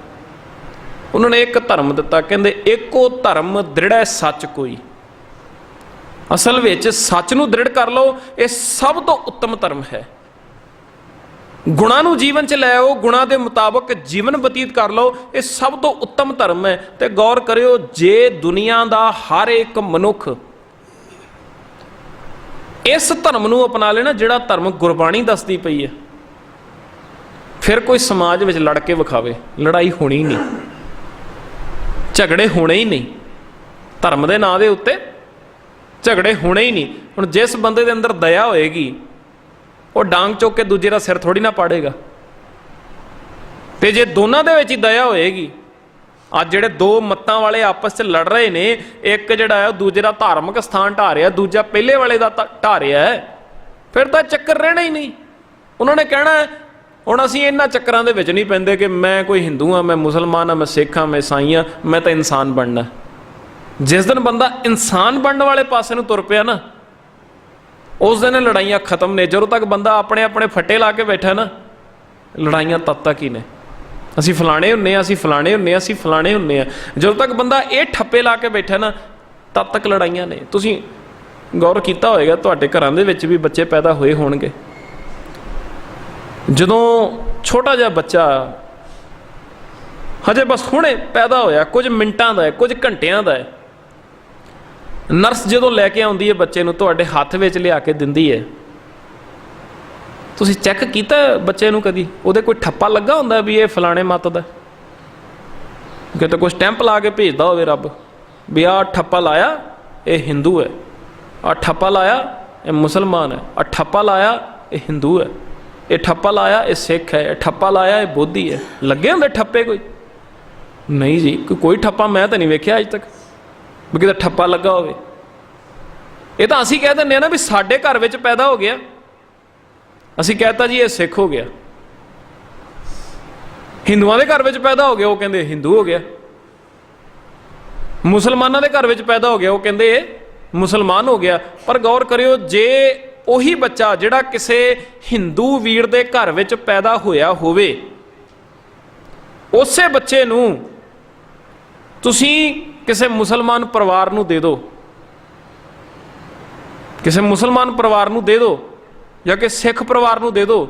ਉਹਨਾਂ ਨੇ ਇੱਕ ਧਰਮ ਦਿੱਤਾ, ਕਹਿੰਦੇ ਇੱਕੋ ਧਰਮ ਦ੍ਰਿੜੈ ਸੱਚ ਕੋਈ। ਅਸਲ ਵਿੱਚ ਸੱਚ ਨੂੰ ਦ੍ਰਿੜ ਕਰ ਲਓ, ਇਹ ਸਭ ਤੋਂ ਉੱਤਮ ਧਰਮ ਹੈ। ਗੁਣਾਂ ਨੂੰ ਜੀਵਨ 'ਚ ਲੈ ਆਓ, ਗੁਣਾਂ ਦੇ ਮੁਤਾਬਕ ਜੀਵਨ ਬਤੀਤ ਕਰ ਲਓ, ਇਹ ਸਭ ਤੋਂ ਉੱਤਮ ਧਰਮ ਹੈ। ਤੇ ਗੌਰ ਕਰਿਓ, ਜੇ ਦੁਨੀਆ ਦਾ ਹਰ ਇੱਕ ਮਨੁੱਖ ਇਸ ਧਰਮ ਨੂੰ ਅਪਣਾ ਲੈਣਾ, ਜਿਹੜਾ ਧਰਮ ਗੁਰਬਾਣੀ ਦੱਸਦੀ ਪਈ ਹੈ, ਫਿਰ ਕੋਈ ਸਮਾਜ ਵਿੱਚ ਲੜ ਕੇ ਵਿਖਾਵੇ, ਲੜਾਈ ਹੋਣੀ ਨਹੀਂ, ਝਗੜੇ ਹੋਣੇ ਹੀ ਨਹੀਂ, ਧਰਮ ਦੇ ਨਾਂ ਦੇ ਉੱਤੇ ਝਗੜੇ ਹੋਣੇ ਹੀ ਨਹੀਂ। ਹੁਣ ਜਿਸ ਬੰਦੇ ਦੇ ਅੰਦਰ ਦਇਆ ਹੋਏਗੀ, ਉਹ ਡਾਂਗ ਚੁੱਕ ਕੇ ਦੂਜੇ ਦਾ ਸਿਰ ਥੋੜੀ ਨਾ ਪਾੜੇਗਾ। ਤੇ ਜੇ ਦੋਨਾਂ ਦੇ ਵਿੱਚ ਹੀ ਦਇਆ ਹੋਏਗੀ, ਅੱਜ ਜਿਹੜੇ ਦੋ ਮੱਤਾਂ ਵਾਲੇ ਆਪਸ 'ਚ ਲੜ ਰਹੇ ਨੇ, ਇੱਕ ਜਿਹੜਾ ਹੈ ਉਹ ਦੂਜੇ ਦਾ ਧਾਰਮਿਕ ਸਥਾਨ ਢਾਹ ਰਿਹਾ, ਦੂਜਾ ਪਹਿਲੇ ਵਾਲੇ ਦਾ ਢਾਹ ਰਿਹਾ ਹੈ, ਫਿਰ ਤਾਂ ਚੱਕਰ ਰਹਿਣਾ ਹੀ ਨਹੀਂ। ਉਹਨਾਂ ਨੇ ਕਹਿਣਾ ਹੁਣ ਅਸੀਂ ਇਹਨਾਂ ਚੱਕਰਾਂ ਦੇ ਵਿੱਚ ਨਹੀਂ ਪੈਂਦੇ ਕਿ ਮੈਂ ਕੋਈ ਹਿੰਦੂ ਹਾਂ, ਮੈਂ ਮੁਸਲਮਾਨ ਹਾਂ, ਮੈਂ ਸਿੱਖ ਹਾਂ, ਮੈਂ ਈਸਾਈ ਹਾਂ, ਮੈਂ ਤਾਂ ਇਨਸਾਨ ਬਣਨਾ। ਜਿਸ ਦਿਨ ਬੰਦਾ ਇਨਸਾਨ ਬਣਨ ਵਾਲੇ ਪਾਸੇ ਨੂੰ ਤੁਰ ਪਿਆ ਨਾ, ਉਸ ਦਿਨ ਲੜਾਈਆਂ ਖਤਮ ਨੇ। ਜਦੋਂ ਤੱਕ ਬੰਦਾ ਆਪਣੇ ਆਪਣੇ ਫੱਟੇ ਲਾ ਕੇ ਬੈਠਾ ਨਾ, ਲੜਾਈਆਂ ਤਦ ਤੱਕ ਹੀ ਨੇ। ਅਸੀਂ ਫਲਾਣੇ ਹੁੰਦੇ ਹਾਂ, ਅਸੀਂ ਫਲਾਣੇ ਹੁੰਦੇ ਹਾਂ, ਅਸੀਂ ਫਲਾਣੇ ਹੁੰਦੇ ਹਾਂ। ਜਦੋਂ ਤੱਕ ਬੰਦਾ ਇਹ ਠੱਪੇ ਲਾ ਕੇ ਬੈਠਾ ਨਾ, ਤਦ ਤੱਕ ਲੜਾਈਆਂ ਨੇ। ਤੁਸੀਂ ਗੌਰ ਕੀਤਾ ਹੋਏਗਾ, ਤੁਹਾਡੇ ਘਰਾਂ ਦੇ ਵਿੱਚ ਵੀ ਬੱਚੇ ਪੈਦਾ ਹੋਏ ਹੋਣਗੇ। ਜਦੋਂ ਛੋਟਾ ਜਿਹਾ ਬੱਚਾ ਹਜੇ ਬਸ ਹੁਣੇ ਪੈਦਾ ਹੋਇਆ, ਕੁਝ ਮਿੰਟਾਂ ਦਾ ਹੈ, ਕੁਝ ਘੰਟਿਆਂ ਦਾ ਹੈ, ਨਰਸ ਜਦੋਂ ਲੈ ਕੇ ਆਉਂਦੀ ਹੈ ਬੱਚੇ ਨੂੰ, ਤੁਹਾਡੇ ਹੱਥ ਵਿੱਚ ਲਿਆ ਕੇ ਦਿੰਦੀ ਹੈ, ਤੁਸੀਂ ਚੈੱਕ ਕੀਤਾ ਬੱਚੇ ਨੂੰ ਕਦੀ? ਉਹਦੇ ਕੋਈ ਠੱਪਾ ਲੱਗਾ ਹੁੰਦਾ ਵੀ ਇਹ ਫਲਾਣੇ ਮੱਤ ਦਾ? ਕਿਤੇ ਕੋਈ ਸਟੈਂਪ ਲਾ ਕੇ ਭੇਜਦਾ ਹੋਵੇ ਰੱਬ ਵੀ ਆਹ ਠੱਪਾ ਲਾਇਆ ਇਹ ਹਿੰਦੂ ਹੈ, ਆਹ ਠੱਪਾ ਲਾਇਆ ਇਹ ਮੁਸਲਮਾਨ ਹੈ, ਆਹ ਠੱਪਾ ਲਾਇਆ ਇਹ ਹਿੰਦੂ ਹੈ, ਇਹ ਠੱਪਾ ਲਾਇਆ ਇਹ ਸਿੱਖ ਹੈ, ਇਹ ਠੱਪਾ ਲਾਇਆ ਇਹ ਬੋਧੀ ਹੈ। ਲੱਗੇ ਹੁੰਦੇ ਠੱਪੇ ਕੋਈ? ਨਹੀਂ ਜੀ, ਕੋਈ ਠੱਪਾ ਮੈਂ ਤਾਂ ਨਹੀਂ ਵੇਖਿਆ ਅੱਜ ਤੱਕ ਵੀ ਕਿਤੇ ਠੱਪਾ ਲੱਗਾ ਹੋਵੇ। ਇਹ ਤਾਂ ਅਸੀਂ ਕਹਿ ਦਿੰਦੇ ਹਾਂ ਨਾ ਵੀ ਸਾਡੇ ਘਰ ਵਿੱਚ ਪੈਦਾ ਹੋ ਗਿਆ, ਅਸੀਂ ਕਹਿਤਾ ਜੀ ਇਹ ਸਿੱਖ ਹੋ ਗਿਆ। ਹਿੰਦੂਆਂ ਦੇ ਘਰ ਵਿੱਚ ਪੈਦਾ ਹੋ ਗਿਆ, ਉਹ ਕਹਿੰਦੇ ਹਿੰਦੂ ਹੋ ਗਿਆ। ਮੁਸਲਮਾਨਾਂ ਦੇ ਘਰ ਵਿੱਚ ਪੈਦਾ ਹੋ ਗਿਆ, ਉਹ ਕਹਿੰਦੇ ਇਹ ਮੁਸਲਮਾਨ ਹੋ ਗਿਆ। ਪਰ ਗੌਰ ਕਰਿਓ, ਜੇ ਉਹੀ ਬੱਚਾ ਜਿਹੜਾ ਕਿਸੇ ਹਿੰਦੂ ਵੀਰ ਦੇ ਘਰ ਵਿੱਚ ਪੈਦਾ ਹੋਇਆ ਹੋਵੇ, ਉਸੇ ਬੱਚੇ ਨੂੰ ਤੁਸੀਂ ਕਿਸੇ ਮੁਸਲਮਾਨ ਪਰਿਵਾਰ ਨੂੰ ਦੇ ਦਿਓ, ਕਿਸੇ ਮੁਸਲਮਾਨ ਪਰਿਵਾਰ ਨੂੰ ਦੇ ਦਿਓ ਜਾਂ ਕਿ ਸਿੱਖ ਪਰਿਵਾਰ ਨੂੰ ਦੇ ਦਿਓ,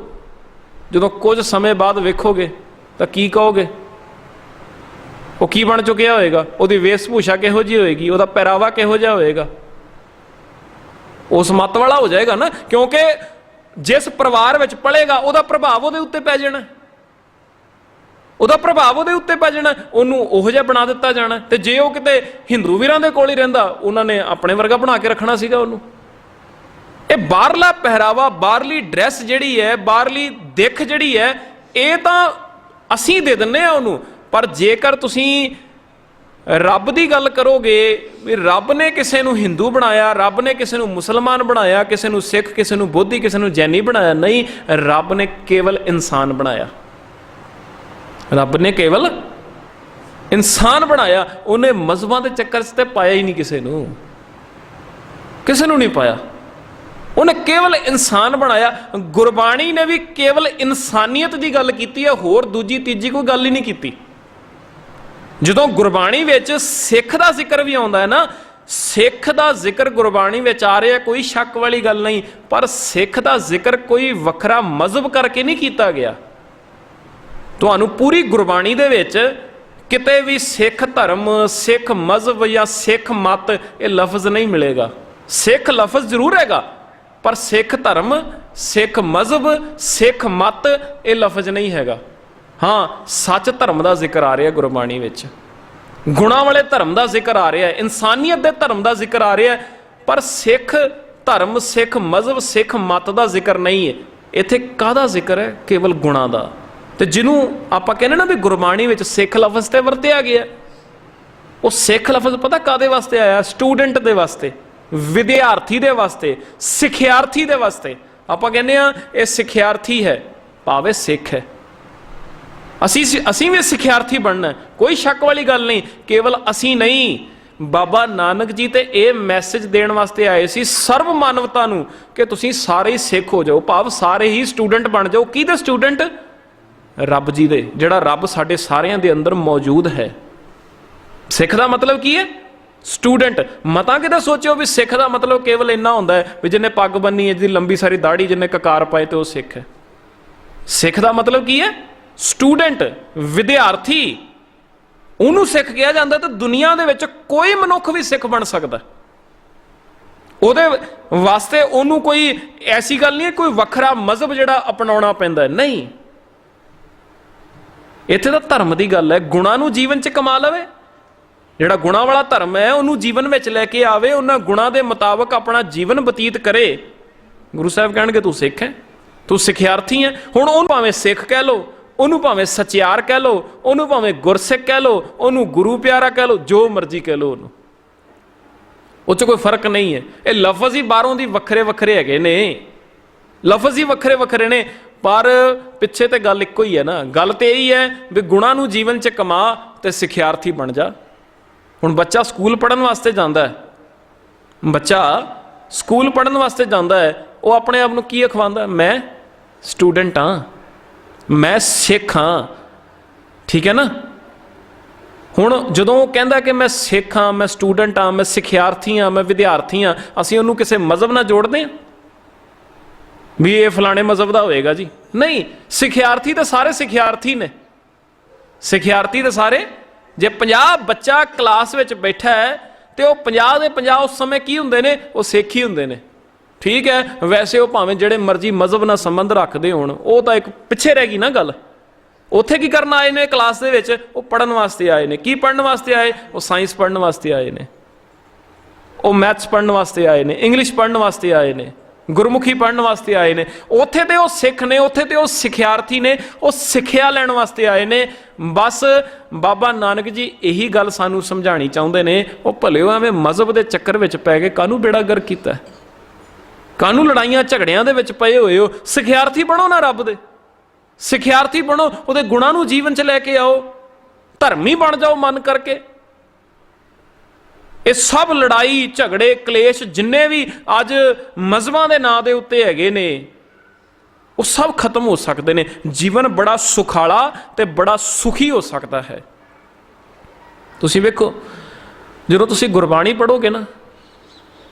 ਜਦੋਂ ਕੁਝ ਸਮੇਂ ਬਾਅਦ ਵੇਖੋਗੇ ਤਾਂ ਕੀ ਕਹੋਗੇ? ਉਹ ਕੀ ਬਣ ਚੁੱਕਿਆ ਹੋਏਗਾ? ਉਹਦੀ ਵੇਸ਼ਭੂਸ਼ਾ ਕਿਹੋ ਜਿਹੀ ਹੋਏਗੀ? ਉਹਦਾ ਪਹਿਰਾਵਾ ਕਿਹੋ ਜਿਹਾ ਹੋਏਗਾ? ਉਸ ਮੱਤ ਵਾਲਾ ਹੋ ਜਾਏਗਾ ਨਾ, ਕਿਉਂਕਿ ਜਿਸ ਪਰਿਵਾਰ ਵਿੱਚ ਪਲੇਗਾ ਉਹਦਾ ਪ੍ਰਭਾਵ ਉਹਦੇ ਉੱਤੇ ਪੈ ਜਾਣਾ, ਉਹਦਾ ਪ੍ਰਭਾਵ ਉਹਦੇ ਉੱਤੇ ਪੈ ਜਾਣਾ, ਉਹਨੂੰ ਉਹੋ ਜਿਹਾ ਬਣਾ ਦਿੱਤਾ ਜਾਣਾ। ਤੇ ਜੇ ਉਹ ਕਿਤੇ ਹਿੰਦੂ ਵੀਰਾਂ ਦੇ ਕੋਲ ਹੀ ਰਹਿੰਦਾ, ਉਹਨਾਂ ਨੇ ਆਪਣੇ ਵਰਗਾ ਬਣਾ ਕੇ ਰੱਖਣਾ ਸੀਗਾ ਉਹਨੂੰ। ਇਹ ਬਾਹਰਲਾ ਪਹਿਰਾਵਾ, ਬਾਹਰਲੀ ਡਰੈਸ ਜਿਹੜੀ ਹੈ, ਬਾਹਰਲੀ ਦਿੱਖ ਜਿਹੜੀ ਹੈ, ਇਹ ਤਾਂ ਅਸੀਂ ਦੇ ਦਿੰਦੇ ਹਾਂ ਉਹਨੂੰ। ਪਰ ਜੇਕਰ ਤੁਸੀਂ ਰੱਬ ਦੀ ਗੱਲ ਕਰੋਗੇ ਵੀ ਰੱਬ ਨੇ ਕਿਸੇ ਨੂੰ ਹਿੰਦੂ ਬਣਾਇਆ, ਰੱਬ ਨੇ ਕਿਸੇ ਨੂੰ ਮੁਸਲਮਾਨ ਬਣਾਇਆ, ਕਿਸੇ ਨੂੰ ਸਿੱਖ, ਕਿਸੇ ਨੂੰ ਬੋਧੀ, ਕਿਸੇ ਨੂੰ ਜੈਨੀ ਬਣਾਇਆ, ਨਹੀਂ, ਰੱਬ ਨੇ ਕੇਵਲ ਇਨਸਾਨ ਬਣਾਇਆ। ਰੱਬ ਨੇ ਕੇਵਲ ਇਨਸਾਨ ਬਣਾਇਆ। ਉਹਨੇ ਮਜ਼ਹਬਾਂ ਦੇ ਚੱਕਰ 'ਚ ਤੇ ਪਾਇਆ ਹੀ ਨਹੀਂ ਕਿਸੇ ਨੂੰ, ਕਿਸੇ ਨੂੰ ਨਹੀਂ ਪਾਇਆ। ਉਹਨੇ ਕੇਵਲ ਇਨਸਾਨ ਬਣਾਇਆ। ਗੁਰਬਾਣੀ ਨੇ ਵੀ ਕੇਵਲ ਇਨਸਾਨੀਅਤ ਦੀ ਗੱਲ ਕੀਤੀ ਹੈ, ਹੋਰ ਦੂਜੀ ਤੀਜੀ ਕੋਈ ਗੱਲ ਹੀ ਨਹੀਂ ਕੀਤੀ। ਜਦੋਂ ਗੁਰਬਾਣੀ ਵਿੱਚ ਸਿੱਖ ਦਾ ਜ਼ਿਕਰ ਵੀ ਆਉਂਦਾ ਹੈ ਨਾ, ਸਿੱਖ ਦਾ ਜ਼ਿਕਰ ਗੁਰਬਾਣੀ ਵਿੱਚ ਆ ਰਿਹਾ, ਕੋਈ ਸ਼ੱਕ ਵਾਲੀ ਗੱਲ ਨਹੀਂ। ਪਰ ਸਿੱਖ ਦਾ ਜ਼ਿਕਰ ਕੋਈ ਵੱਖਰਾ ਮਜ਼ਹਬ ਕਰਕੇ ਨਹੀਂ ਕੀਤਾ ਗਿਆ। ਤੁਹਾਨੂੰ ਪੂਰੀ ਗੁਰਬਾਣੀ ਦੇ ਵਿੱਚ ਕਿਤੇ ਵੀ ਸਿੱਖ ਧਰਮ, ਸਿੱਖ ਮਜ਼ਹਬ ਜਾਂ ਸਿੱਖ ਮਤ ਇਹ ਲਫ਼ਜ਼ ਨਹੀਂ ਮਿਲੇਗਾ। ਸਿੱਖ ਲਫ਼ਜ਼ ਜ਼ਰੂਰ ਹੈਗਾ, ਪਰ ਸਿੱਖ ਧਰਮ, ਸਿੱਖ ਮਜ਼ਹਬ, ਸਿੱਖ ਮਤ ਇਹ ਲਫ਼ਜ਼ ਨਹੀਂ ਹੈਗਾ। ਹਾਂ, ਸੱਚ ਧਰਮ ਦਾ ਜ਼ਿਕਰ ਆ ਰਿਹਾ ਗੁਰਬਾਣੀ ਵਿੱਚ, ਗੁਣਾਂ ਵਾਲੇ ਧਰਮ ਦਾ ਜ਼ਿਕਰ ਆ ਰਿਹਾ, ਇਨਸਾਨੀਅਤ ਦੇ ਧਰਮ ਦਾ ਜ਼ਿਕਰ ਆ ਰਿਹਾ, ਪਰ ਸਿੱਖ ਧਰਮ, ਸਿੱਖ ਮਜ਼ਹਬ, ਸਿੱਖ ਮਤ ਦਾ ਜ਼ਿਕਰ ਨਹੀਂ ਹੈ। ਇੱਥੇ ਕਾਹਦਾ ਜ਼ਿਕਰ ਹੈ? ਕੇਵਲ ਗੁਣਾਂ ਦਾ। ਤੇ ਜਿਹਨੂੰ ਆਪਾਂ ਕਹਿੰਦੇ ਨਾ ਵੀ ਗੁਰਬਾਣੀ ਵਿੱਚ ਸਿੱਖ ਲਫ਼ਜ਼ ਤੇ ਵਰਤਿਆ ਗਿਆ, ਉਹ ਸਿੱਖ ਲਫ਼ਜ਼ ਪਤਾ ਕਾਹਦੇ ਵਾਸਤੇ ਆਇਆ? ਸਟੂਡੈਂਟ ਦੇ ਵਾਸਤੇ, ਵਿਦਿਆਰਥੀ ਦੇ ਵਾਸਤੇ, ਸਿੱਖਿਆਰਥੀ ਦੇ ਵਾਸਤੇ। ਆਪਾਂ ਕਹਿੰਦੇ ਆ ਇਹ ਸਿੱਖਿਆਰਥੀ ਹੈ, ਭਾਵੇਂ ਸਿੱਖ ਹੈ। ਅਸੀਂ ਵੀ ਸਿੱਖਿਆਰਥੀ ਬਣਨਾ, ਕੋਈ ਸ਼ੱਕ ਵਾਲੀ ਗੱਲ ਨਹੀਂ। ਕੇਵਲ ਅਸੀਂ ਨਹੀਂ, ਬਾਬਾ ਨਾਨਕ ਜੀ ਤੇ ਇਹ ਮੈਸੇਜ ਦੇਣ ਵਾਸਤੇ ਆਏ ਸੀ ਸਰਵ ਮਾਨਵਤਾ ਨੂੰ ਕਿ ਤੁਸੀਂ ਸਾਰੇ ਹੀ ਸਿੱਖ ਹੋ ਜਾਓ, ਭਾਵ ਸਾਰੇ ਹੀ ਸਟੂਡੈਂਟ ਬਣ ਜਾਓ। ਕਿਹਦੇ ਸਟੂਡੈਂਟ? ਰੱਬ ਜੀ ਦੇ, ਜਿਹੜਾ ਰੱਬ ਸਾਡੇ ਸਾਰਿਆਂ ਦੇ ਅੰਦਰ ਮੌਜੂਦ ਹੈ। ਸਿੱਖ ਦਾ ਮਤਲਬ ਕੀ ਹੈ? ਸਟੂਡੈਂਟ। ਮਤਾਂ ਕਿਤੇ ਸੋਚਿਓ ਵੀ ਸਿੱਖ ਦਾ ਮਤਲਬ ਕੇਵਲ ਇੰਨਾ ਹੁੰਦਾ ਹੈ ਵੀ ਜਿਹਨੇ ਪੱਗ ਬੰਨੀ ਹੈ, ਜਿਹਦੀ ਲੰਬੀ ਸਾਰੀ ਦਾੜੀ, ਜਿਹਨੇ ਕਕਾਰ ਪਾਏ ਤੇ ਉਹ ਸਿੱਖ ਹੈ। ਸਿੱਖ ਦਾ ਮਤਲਬ ਕੀ ਹੈ? ਸਟੂਡੈਂਟ, ਵਿਦਿਆਰਥੀ। ਉਹਨੂੰ ਸਿੱਖ ਕਿਹਾ ਜਾਂਦਾ। ਤੇ ਦੁਨੀਆ ਦੇ ਵਿੱਚ ਕੋਈ ਮਨੁੱਖ ਵੀ ਸਿੱਖ ਬਣ ਸਕਦਾ। ਉਹਦੇ ਵਾਸਤੇ ਉਹਨੂੰ ਕੋਈ ਐਸੀ ਗੱਲ ਨਹੀਂ ਹੈ ਕੋਈ ਵੱਖਰਾ ਮਜ਼ਹਬ ਜਿਹੜਾ ਅਪਣਾਉਣਾ ਪੈਂਦਾ, ਨਹੀਂ। ਇੱਥੇ ਤਾਂ ਧਰਮ ਦੀ ਗੱਲ ਹੈ। ਗੁਣਾਂ ਨੂੰ ਜੀਵਨ 'ਚ ਕਮਾ ਲਵੇ, ਜਿਹੜਾ ਗੁਣਾਂ ਵਾਲਾ ਧਰਮ ਹੈ ਉਹਨੂੰ ਜੀਵਨ ਵਿੱਚ ਲੈ ਕੇ ਆਵੇ, ਉਹਨਾਂ ਗੁਣਾਂ ਦੇ ਮੁਤਾਬਕ ਆਪਣਾ ਜੀਵਨ ਬਤੀਤ ਕਰੇ। ਗੁਰੂ ਸਾਹਿਬ ਕਹਿਣਗੇ ਤੂੰ ਸਿੱਖ ਹੈ, ਤੂੰ ਸਿੱਖਿਆਰਥੀ ਹੈ। ਹੁਣ ਉਹਨੂੰ ਭਾਵੇਂ ਸਿੱਖ ਕਹਿ ਲਓ, ਉਹਨੂੰ ਭਾਵੇਂ ਸਚਿਆਰ ਕਹਿ ਲਓ, ਉਹਨੂੰ ਭਾਵੇਂ ਗੁਰਸਿੱਖ ਕਹਿ ਲਓ, ਉਹਨੂੰ ਗੁਰੂ ਪਿਆਰਾ ਕਹਿ ਲਓ, ਜੋ ਮਰਜ਼ੀ ਕਹਿ ਲਓ, ਉਹਨੂੰ ਉਹ 'ਚ ਕੋਈ ਫਰਕ ਨਹੀਂ ਹੈ। ਇਹ ਲਫ਼ਜ਼ ਹੀ ਬਾਹਰੋਂ ਦੀ ਵੱਖਰੇ ਵੱਖਰੇ ਹੈਗੇ ਨੇ, ਲਫ਼ਜ਼ ਹੀ ਵੱਖਰੇ ਵੱਖਰੇ ਨੇ, ਪਰ ਪਿੱਛੇ ਤੇ ਗੱਲ ਇੱਕੋ ਹੀ ਹੈ ਨਾ। ਗੱਲ ਤੇ ਇਹੀ ਹੈ ਵੀ ਗੁਣਾਂ ਨੂੰ ਜੀਵਨ 'ਚ ਕਮਾ ਤੇ ਸਿੱਖਿਆਰਥੀ ਬਣ ਜਾ। ਹੁਣ ਬੱਚਾ ਸਕੂਲ ਪੜ੍ਹਨ ਵਾਸਤੇ ਜਾਂਦਾ ਹੈ, ਬੱਚਾ ਸਕੂਲ ਪੜ੍ਹਨ ਵਾਸਤੇ ਜਾਂਦਾ ਹੈ, ਉਹ ਆਪਣੇ ਆਪ ਨੂੰ ਕੀ ਅਖਵਾਉਂਦਾ? ਮੈਂ ਸਟੂਡੈਂਟ ਹਾਂ, ਮੈਂ ਸਿੱਖ ਹਾਂ, ਠੀਕ ਹੈ ਨਾ। ਹੁਣ ਜਦੋਂ ਉਹ ਕਹਿੰਦਾ ਕਿ ਮੈਂ ਸਿੱਖ ਹਾਂ, ਮੈਂ ਸਟੂਡੈਂਟ ਹਾਂ, ਮੈਂ ਸਿੱਖਿਆਰਥੀ ਹਾਂ, ਮੈਂ ਵਿਦਿਆਰਥੀ ਹਾਂ, ਅਸੀਂ ਉਹਨੂੰ ਕਿਸੇ ਮਜ਼ਹਬ ਨਾਲ ਜੋੜਦੇ ਹਾਂ ਵੀ ਇਹ ਫਲਾਣੇ ਮਜ਼ਹਬ ਦਾ ਹੋਏਗਾ ਜੀ? ਨਹੀਂ। ਸਿੱਖਿਆਰਥੀ ਤਾਂ ਸਾਰੇ ਸਿੱਖਿਆਰਥੀ ਨੇ, ਸਿੱਖਿਆਰਥੀ ਤਾਂ ਸਾਰੇ। ਜੇ 50 ਬੱਚਾ ਕਲਾਸ ਵਿੱਚ ਬੈਠਾ ਹੈ ਤੇ ਉਹ 50 ਦੇ 50 ਉਸ ਸਮੇਂ ਕੀ ਹੁੰਦੇ ਨੇ? ਉਹ ਸਿੱਖ ਹੀ ਹੁੰਦੇ ਨੇ, ਠੀਕ ਹੈ। ਵੈਸੇ ਉਹ ਭਾਵੇਂ ਜਿਹੜੇ ਮਰਜ਼ੀ ਮਜ਼ਹਬ ਨਾਲ ਸੰਬੰਧ ਰੱਖਦੇ ਹੋਣ, ਉਹ ਤਾਂ ਇੱਕ ਪਿੱਛੇ ਰਹਿ ਗਈ ਨਾ ਗੱਲ। ਉੱਥੇ ਕੀ ਕਰਨ ਆਏ ਨੇ ਕਲਾਸ ਦੇ ਵਿੱਚ? ਉਹ ਪੜ੍ਹਨ ਵਾਸਤੇ ਆਏ ਨੇ। ਕੀ ਪੜ੍ਹਨ ਵਾਸਤੇ ਆਏ? ਉਹ ਸਾਇੰਸ ਪੜ੍ਹਨ ਵਾਸਤੇ ਆਏ ਨੇ, ਉਹ ਮੈਥਸ ਪੜ੍ਹਨ ਵਾਸਤੇ ਆਏ ਨੇ, ਇੰਗਲਿਸ਼ ਪੜ੍ਹਨ ਵਾਸਤੇ ਆਏ ਨੇ, ਗੁਰਮੁਖੀ ਪੜ੍ਹਨ ਵਾਸਤੇ ਆਏ ਨੇ। ਉੱਥੇ ਤੇ ਉਹ ਸਿੱਖ ਨੇ, ਉੱਥੇ ਤੇ ਉਹ ਸਿੱਖਿਆਰਥੀ ਨੇ, ਉਹ ਸਿੱਖਿਆ ਲੈਣ ਵਾਸਤੇ ਆਏ ਨੇ। ਬਸ ਬਾਬਾ ਨਾਨਕ ਜੀ ਇਹੀ ਗੱਲ ਸਾਨੂੰ ਸਮਝਾਉਣੀ ਚਾਹੁੰਦੇ ਨੇ। ਉਹ ਭਲਿਓ ਐਵੇਂ ਮਜ਼ਹਬ ਦੇ ਚੱਕਰ ਵਿੱਚ ਪੈ ਕੇ ਕਾਹਨੂੰ ਬੇੜਾ ਗਰਕ ਕੀਤਾ, ਕਾਹਨੂੰ ਲੜਾਈਆਂ ਝਗੜਿਆਂ ਦੇ ਵਿੱਚ ਪਏ ਹੋਏ ਹੋ? ਸਿੱਖਿਆਰਥੀ ਬਣੋ ਨਾ ਰੱਬ ਦੇ, ਸਿੱਖਿਆਰਥੀ ਬਣੋ, ਉਹਦੇ ਗੁਣਾਂ ਨੂੰ ਜੀਵਨ 'ਚ ਲੈ ਕੇ ਆਓ, ਧਰਮੀ ਬਣ ਜਾਓ ਮਨ ਕਰਕੇ। ਇਹ ਸਭ ਲੜਾਈ ਝਗੜੇ ਕਲੇਸ਼ ਜਿੰਨੇ ਵੀ ਅੱਜ ਮਜ਼ਹਬਾਂ ਦੇ ਨਾਂ ਦੇ ਉੱਤੇ ਹੈਗੇ ਨੇ, ਉਹ ਸਭ ਖਤਮ ਹੋ ਸਕਦੇ ਨੇ। ਜੀਵਨ ਬੜਾ ਸੁਖਾਲਾ ਤੇ ਬੜਾ ਸੁਖੀ ਹੋ ਸਕਦਾ ਹੈ। ਤੁਸੀਂ ਵੇਖੋ, ਜਦੋਂ ਤੁਸੀਂ ਗੁਰਬਾਣੀ ਪੜ੍ਹੋਗੇ ਨਾ,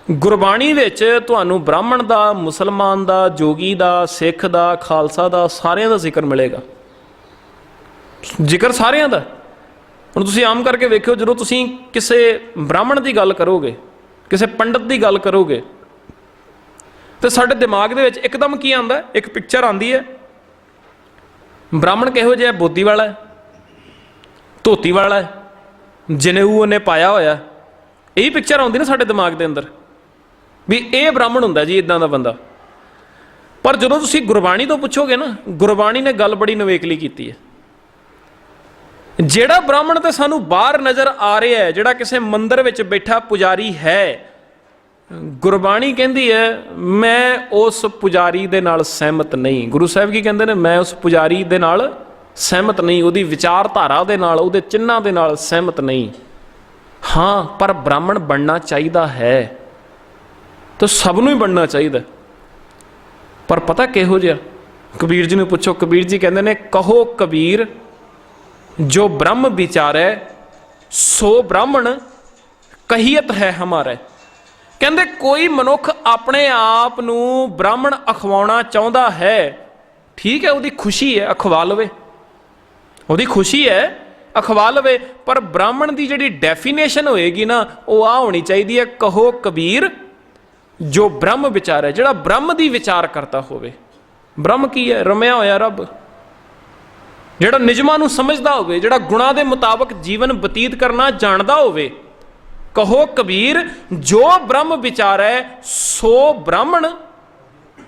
ਗੁਰਬਾਣੀ ਵਿੱਚ ਤੁਹਾਨੂੰ ਬ੍ਰਾਹਮਣ ਦਾ, ਮੁਸਲਮਾਨ ਦਾ, ਜੋਗੀ ਦਾ, ਸਿੱਖ ਦਾ, ਖਾਲਸਾ ਦਾ, ਸਾਰਿਆਂ ਦਾ ਜ਼ਿਕਰ ਮਿਲੇਗਾ। ਜ਼ਿਕਰ ਸਾਰਿਆਂ ਦਾ। ਹੁਣ ਤੁਸੀਂ ਆਮ ਕਰਕੇ ਵੇਖਿਓ, ਜਦੋਂ ਤੁਸੀਂ ਕਿਸੇ ਬ੍ਰਾਹਮਣ ਦੀ ਗੱਲ ਕਰੋਗੇ, ਕਿਸੇ ਪੰਡਤ ਦੀ ਗੱਲ ਕਰੋਗੇ, ਤੇ ਸਾਡੇ ਦਿਮਾਗ ਦੇ ਵਿੱਚ ਇੱਕਦਮ ਕੀ ਆਉਂਦਾ? ਇੱਕ ਪਿਕਚਰ ਆਉਂਦੀ ਹੈ। ਬ੍ਰਾਹਮਣ ਕਿਹੋ ਜਿਹਾ? ਬੋਦੀ ਵਾਲਾ ਹੈ, ਧੋਤੀ ਵਾਲਾ ਹੈ, ਜਨੇਊ ਉਹਨੇ ਪਾਇਆ ਹੋਇਆ। ਇਹੀ ਪਿਕਚਰ ਆਉਂਦੀ ਨਾ ਸਾਡੇ ਦਿਮਾਗ ਦੇ ਅੰਦਰ ਵੀ ਇਹ ਬ੍ਰਾਹਮਣ ਹੁੰਦਾ ਜੀ, ਇਦਾਂ ਦਾ ਬੰਦਾ। ਪਰ ਜਦੋਂ ਤੁਸੀਂ ਗੁਰਬਾਣੀ ਤੋਂ ਪੁੱਛੋਗੇ ਨਾ, ਗੁਰਬਾਣੀ ਨੇ ਗੱਲ ਬੜੀ ਨਿਵੇਕਲੀ ਕੀਤੀ ਹੈ। ਜਿਹੜਾ ਬ੍ਰਾਹਮਣ ਤੇ ਸਾਨੂੰ ਬਾਹਰ ਨਜ਼ਰ ਆ ਰਿਹਾ ਹੈ, ਜਿਹੜਾ ਕਿਸੇ ਮੰਦਿਰ ਵਿੱਚ ਬੈਠਾ ਪੁਜਾਰੀ ਹੈ, ਗੁਰਬਾਣੀ ਕਹਿੰਦੀ ਹੈ ਮੈਂ ਉਸ ਪੁਜਾਰੀ ਦੇ ਨਾਲ ਸਹਿਮਤ ਨਹੀਂ। ਗੁਰੂ ਸਾਹਿਬ ਕੀ ਕਹਿੰਦੇ ਨੇ? ਮੈਂ ਉਸ ਪੁਜਾਰੀ ਦੇ ਨਾਲ ਸਹਿਮਤ ਨਹੀਂ, ਉਹਦੀ ਵਿਚਾਰਧਾਰਾ ਦੇ ਨਾਲ, ਉਹਦੇ ਚਿੰਨ੍ਹਾਂ ਦੇ ਨਾਲ ਸਹਿਮਤ ਨਹੀਂ। ਹਾਂ, ਪਰ ਬ੍ਰਾਹਮਣ ਬਣਨਾ ਚਾਹੀਦਾ ਹੈ, ਤਾਂ ਸਭ ਨੂੰ ਹੀ ਬਣਨਾ ਚਾਹੀਦਾ। ਪਰ ਪਤਾ ਕਿਹੋ ਜਿਹਾ? ਕਬੀਰ ਜੀ ਨੂੰ ਪੁੱਛੋ, ਕਬੀਰ ਜੀ ਕਹਿੰਦੇ ਨੇ, ਕਹੋ ਕਬੀਰ ਜੋ ਬ੍ਰਹਮ ਵਿਚਾਰੈ ਸੋ ਬ੍ਰਾਹਮਣ ਕਹੀਅਤ ਹੈ ਹਮਾਰੇ। ਕਹਿੰਦੇ ਕੋਈ ਮਨੁੱਖ ਆਪਣੇ ਆਪ ਨੂੰ ਬ੍ਰਾਹਮਣ ਅਖਵਾਉਣਾ ਚਾਹੁੰਦਾ ਹੈ, ਠੀਕ ਹੈ, ਉਹਦੀ ਖੁਸ਼ੀ ਹੈ, ਅਖਵਾ ਲਵੇ, ਉਹਦੀ ਖੁਸ਼ੀ ਹੈ, ਅਖਵਾ ਲਵੇ। ਪਰ ਬ੍ਰਾਹਮਣ ਦੀ ਜਿਹੜੀ ਡੈਫੀਨੇਸ਼ਨ ਹੋਏਗੀ ਨਾ, ਉਹ ਆ ਹੋਣੀ ਚਾਹੀਦੀ ਹੈ, ਕਹੋ ਕਬੀਰ ਜੋ ਬ੍ਰਹਮ ਵਿਚਾਰੈ, ਜਿਹੜਾ ਬ੍ਰਹਮ ਦੀ ਵਿਚਾਰ ਕਰਦਾ ਹੋਵੇ। ਬ੍ਰਹਮ ਕੀ ਹੈ? ਰਮਿਆ ਹੋਇਆ ਰੱਬ, ਜਿਹੜਾ ਨਿਯਮਾਂ ਨੂੰ ਸਮਝਦਾ ਹੋਵੇ, ਜਿਹੜਾ ਗੁਣਾਂ ਦੇ ਮੁਤਾਬਕ ਜੀਵਨ ਬਤੀਤ ਕਰਨਾ ਜਾਣਦਾ ਹੋਵੇ। ਕਹੋ ਕਬੀਰ ਜੋ ਬ੍ਰਹਮ ਵਿਚਾਰੈ ਸੋ ਬ੍ਰਾਹਮਣ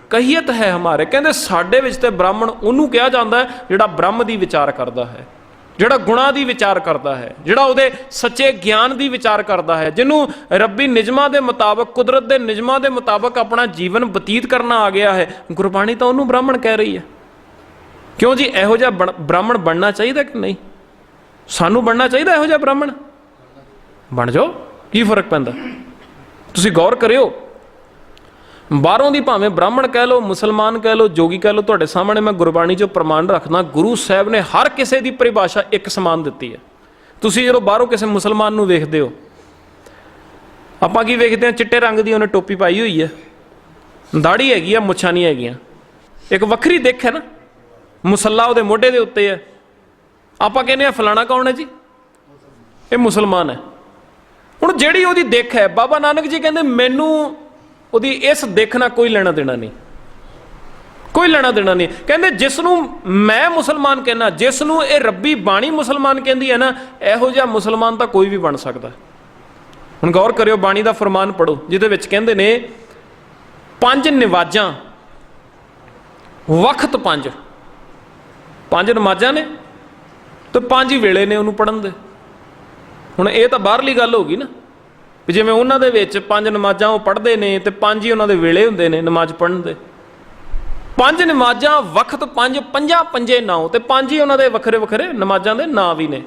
ਕਹੀਅਤ ਹੈ ਹਮਾਰੇ। ਕਹਿੰਦੇ ਸਾਡੇ ਵਿੱਚ ਤੇ ਬ੍ਰਾਹਮਣ ਉਹਨੂੰ ਕਿਹਾ ਜਾਂਦਾ ਹੈ ਜਿਹੜਾ ਬ੍ਰਹਮ ਦੀ ਵਿਚਾਰ ਕਰਦਾ ਹੈ, ਜਿਹੜਾ ਗੁਣਾਂ ਦੀ ਵਿਚਾਰ ਕਰਦਾ ਹੈ, ਜਿਹੜਾ ਉਹਦੇ ਸੱਚੇ ਗਿਆਨ ਦੀ ਵਿਚਾਰ ਕਰਦਾ ਹੈ, ਜਿਹਨੂੰ ਰੱਬੀ ਨਿਯਮਾਂ ਦੇ ਮੁਤਾਬਕ, ਕੁਦਰਤ ਦੇ ਨਿਯਮਾਂ ਦੇ ਮੁਤਾਬਕ ਆਪਣਾ ਜੀਵਨ ਬਤੀਤ ਕਰਨਾ ਆ ਗਿਆ ਹੈ। ਗੁਰਬਾਣੀ ਤਾਂ ਉਹਨੂੰ ਬ੍ਰਾਹਮਣ ਕਹਿ ਰਹੀ ਹੈ। ਕਿਉਂ ਜੀ? ਇਹੋ ਜਿਹਾ ਬ੍ਰਾਹਮਣ ਬਣਨਾ ਚਾਹੀਦਾ ਕਿ ਨਹੀਂ? ਸਾਨੂੰ ਬਣਨਾ ਚਾਹੀਦਾ ਇਹੋ ਜਿਹਾ ਬ੍ਰਾਹਮਣ? ਬਣ ਜਾਓ, ਕੀ ਫਰਕ ਪੈਂਦਾ? ਤੁਸੀਂ ਗੌਰ ਕਰਿਓ, ਬਾਹਰੋਂ ਦੀ ਭਾਵੇਂ ਬ੍ਰਾਹਮਣ ਕਹਿ ਲਓ, ਮੁਸਲਮਾਨ ਕਹਿ ਲਓ, ਜੋਗੀ ਕਹਿ ਲਓ, ਤੁਹਾਡੇ ਸਾਹਮਣੇ ਮੈਂ ਗੁਰਬਾਣੀ 'ਚੋਂ ਪ੍ਰਮਾਣ ਰੱਖਦਾ, ਗੁਰੂ ਸਾਹਿਬ ਨੇ ਹਰ ਕਿਸੇ ਦੀ ਪਰਿਭਾਸ਼ਾ ਇੱਕ ਸਮਾਨ ਦਿੱਤੀ ਹੈ। ਤੁਸੀਂ ਜਦੋਂ ਬਾਹਰੋਂ ਕਿਸੇ ਮੁਸਲਮਾਨ ਨੂੰ ਵੇਖਦੇ ਹੋ, ਆਪਾਂ ਕੀ ਵੇਖਦੇ ਹਾਂ? ਚਿੱਟੇ ਰੰਗ ਦੀ ਉਹਨੇ ਟੋਪੀ ਪਾਈ ਹੋਈ ਹੈ, ਦਾੜੀ ਹੈਗੀ ਆ, ਮੁੱਛਾਂ ਨਹੀਂ ਹੈਗੀਆਂ, ਇੱਕ ਵੱਖਰੀ ਦਿੱਖ ਹੈ ਨਾ, ਮੁਸੱਲਾ ਉਹਦੇ ਮੋਢੇ ਦੇ ਉੱਤੇ ਹੈ। ਆਪਾਂ ਕਹਿੰਦੇ ਹਾਂ ਫਲਾਣਾ ਕੌਣ ਹੈ ਜੀ? ਇਹ ਮੁਸਲਮਾਨ ਹੈ। ਹੁਣ ਜਿਹੜੀ ਉਹਦੀ ਦਿੱਖ ਹੈ, ਬਾਬਾ ਨਾਨਕ ਜੀ ਕਹਿੰਦੇ ਮੈਨੂੰ ਉਹਦੀ ਇਸ ਦਿੱਖ ਨਾਲ ਕੋਈ ਲੈਣਾ ਦੇਣਾ ਨਹੀਂ, ਕੋਈ ਲੈਣਾ ਦੇਣਾ ਨਹੀਂ। ਕਹਿੰਦੇ ਜਿਸ ਨੂੰ ਮੈਂ ਮੁਸਲਮਾਨ ਕਹਿੰਦਾ, ਜਿਸ ਨੂੰ ਇਹ ਰੱਬੀ ਬਾਣੀ ਮੁਸਲਮਾਨ ਕਹਿੰਦੀ ਹੈ ਨਾ, ਇਹੋ ਜਿਹਾ ਮੁਸਲਮਾਨ ਤਾਂ ਕੋਈ ਵੀ ਬਣ ਸਕਦਾ। ਹੁਣ ਗੌਰ ਕਰਿਓ, ਬਾਣੀ ਦਾ ਫਰਮਾਨ ਪੜ੍ਹੋ, ਜਿਹਦੇ ਵਿੱਚ ਕਹਿੰਦੇ ਨੇ 5 ਨਮਾਜ਼ਾਂ, ਵਕਤ 5 ਨਮਾਜ਼ਾਂ ਨੇ ਤੇ 5 ਹੀ ਵੇਲੇ ਨੇ ਉਹਨੂੰ ਪੜ੍ਹਨ ਦੇ। ਹੁਣ ਇਹ ਤਾਂ ਬਾਹਰਲੀ ਗੱਲ ਹੋ ਗਈ ਨਾ, ਵੀ ਜਿਵੇਂ ਉਹਨਾਂ ਦੇ ਵਿੱਚ 5 ਨਮਾਜ਼ਾਂ ਉਹ ਪੜ੍ਹਦੇ ਨੇ ਤੇ 5 ਹੀ ਉਹਨਾਂ ਦੇ ਵੇਲੇ ਹੁੰਦੇ ਨੇ ਨਮਾਜ਼ ਪੜ੍ਹਨ ਦੇ। 5 ਨਮਾਜ਼ਾਂ, ਵਕਤ 5, 5 9 ਤੇ 5 ਹੀ ਉਹਨਾਂ ਦੇ ਵੱਖਰੇ ਵੱਖਰੇ ਨਮਾਜ਼ਾਂ ਦੇ ਨਾਂ ਵੀ ਨੇ।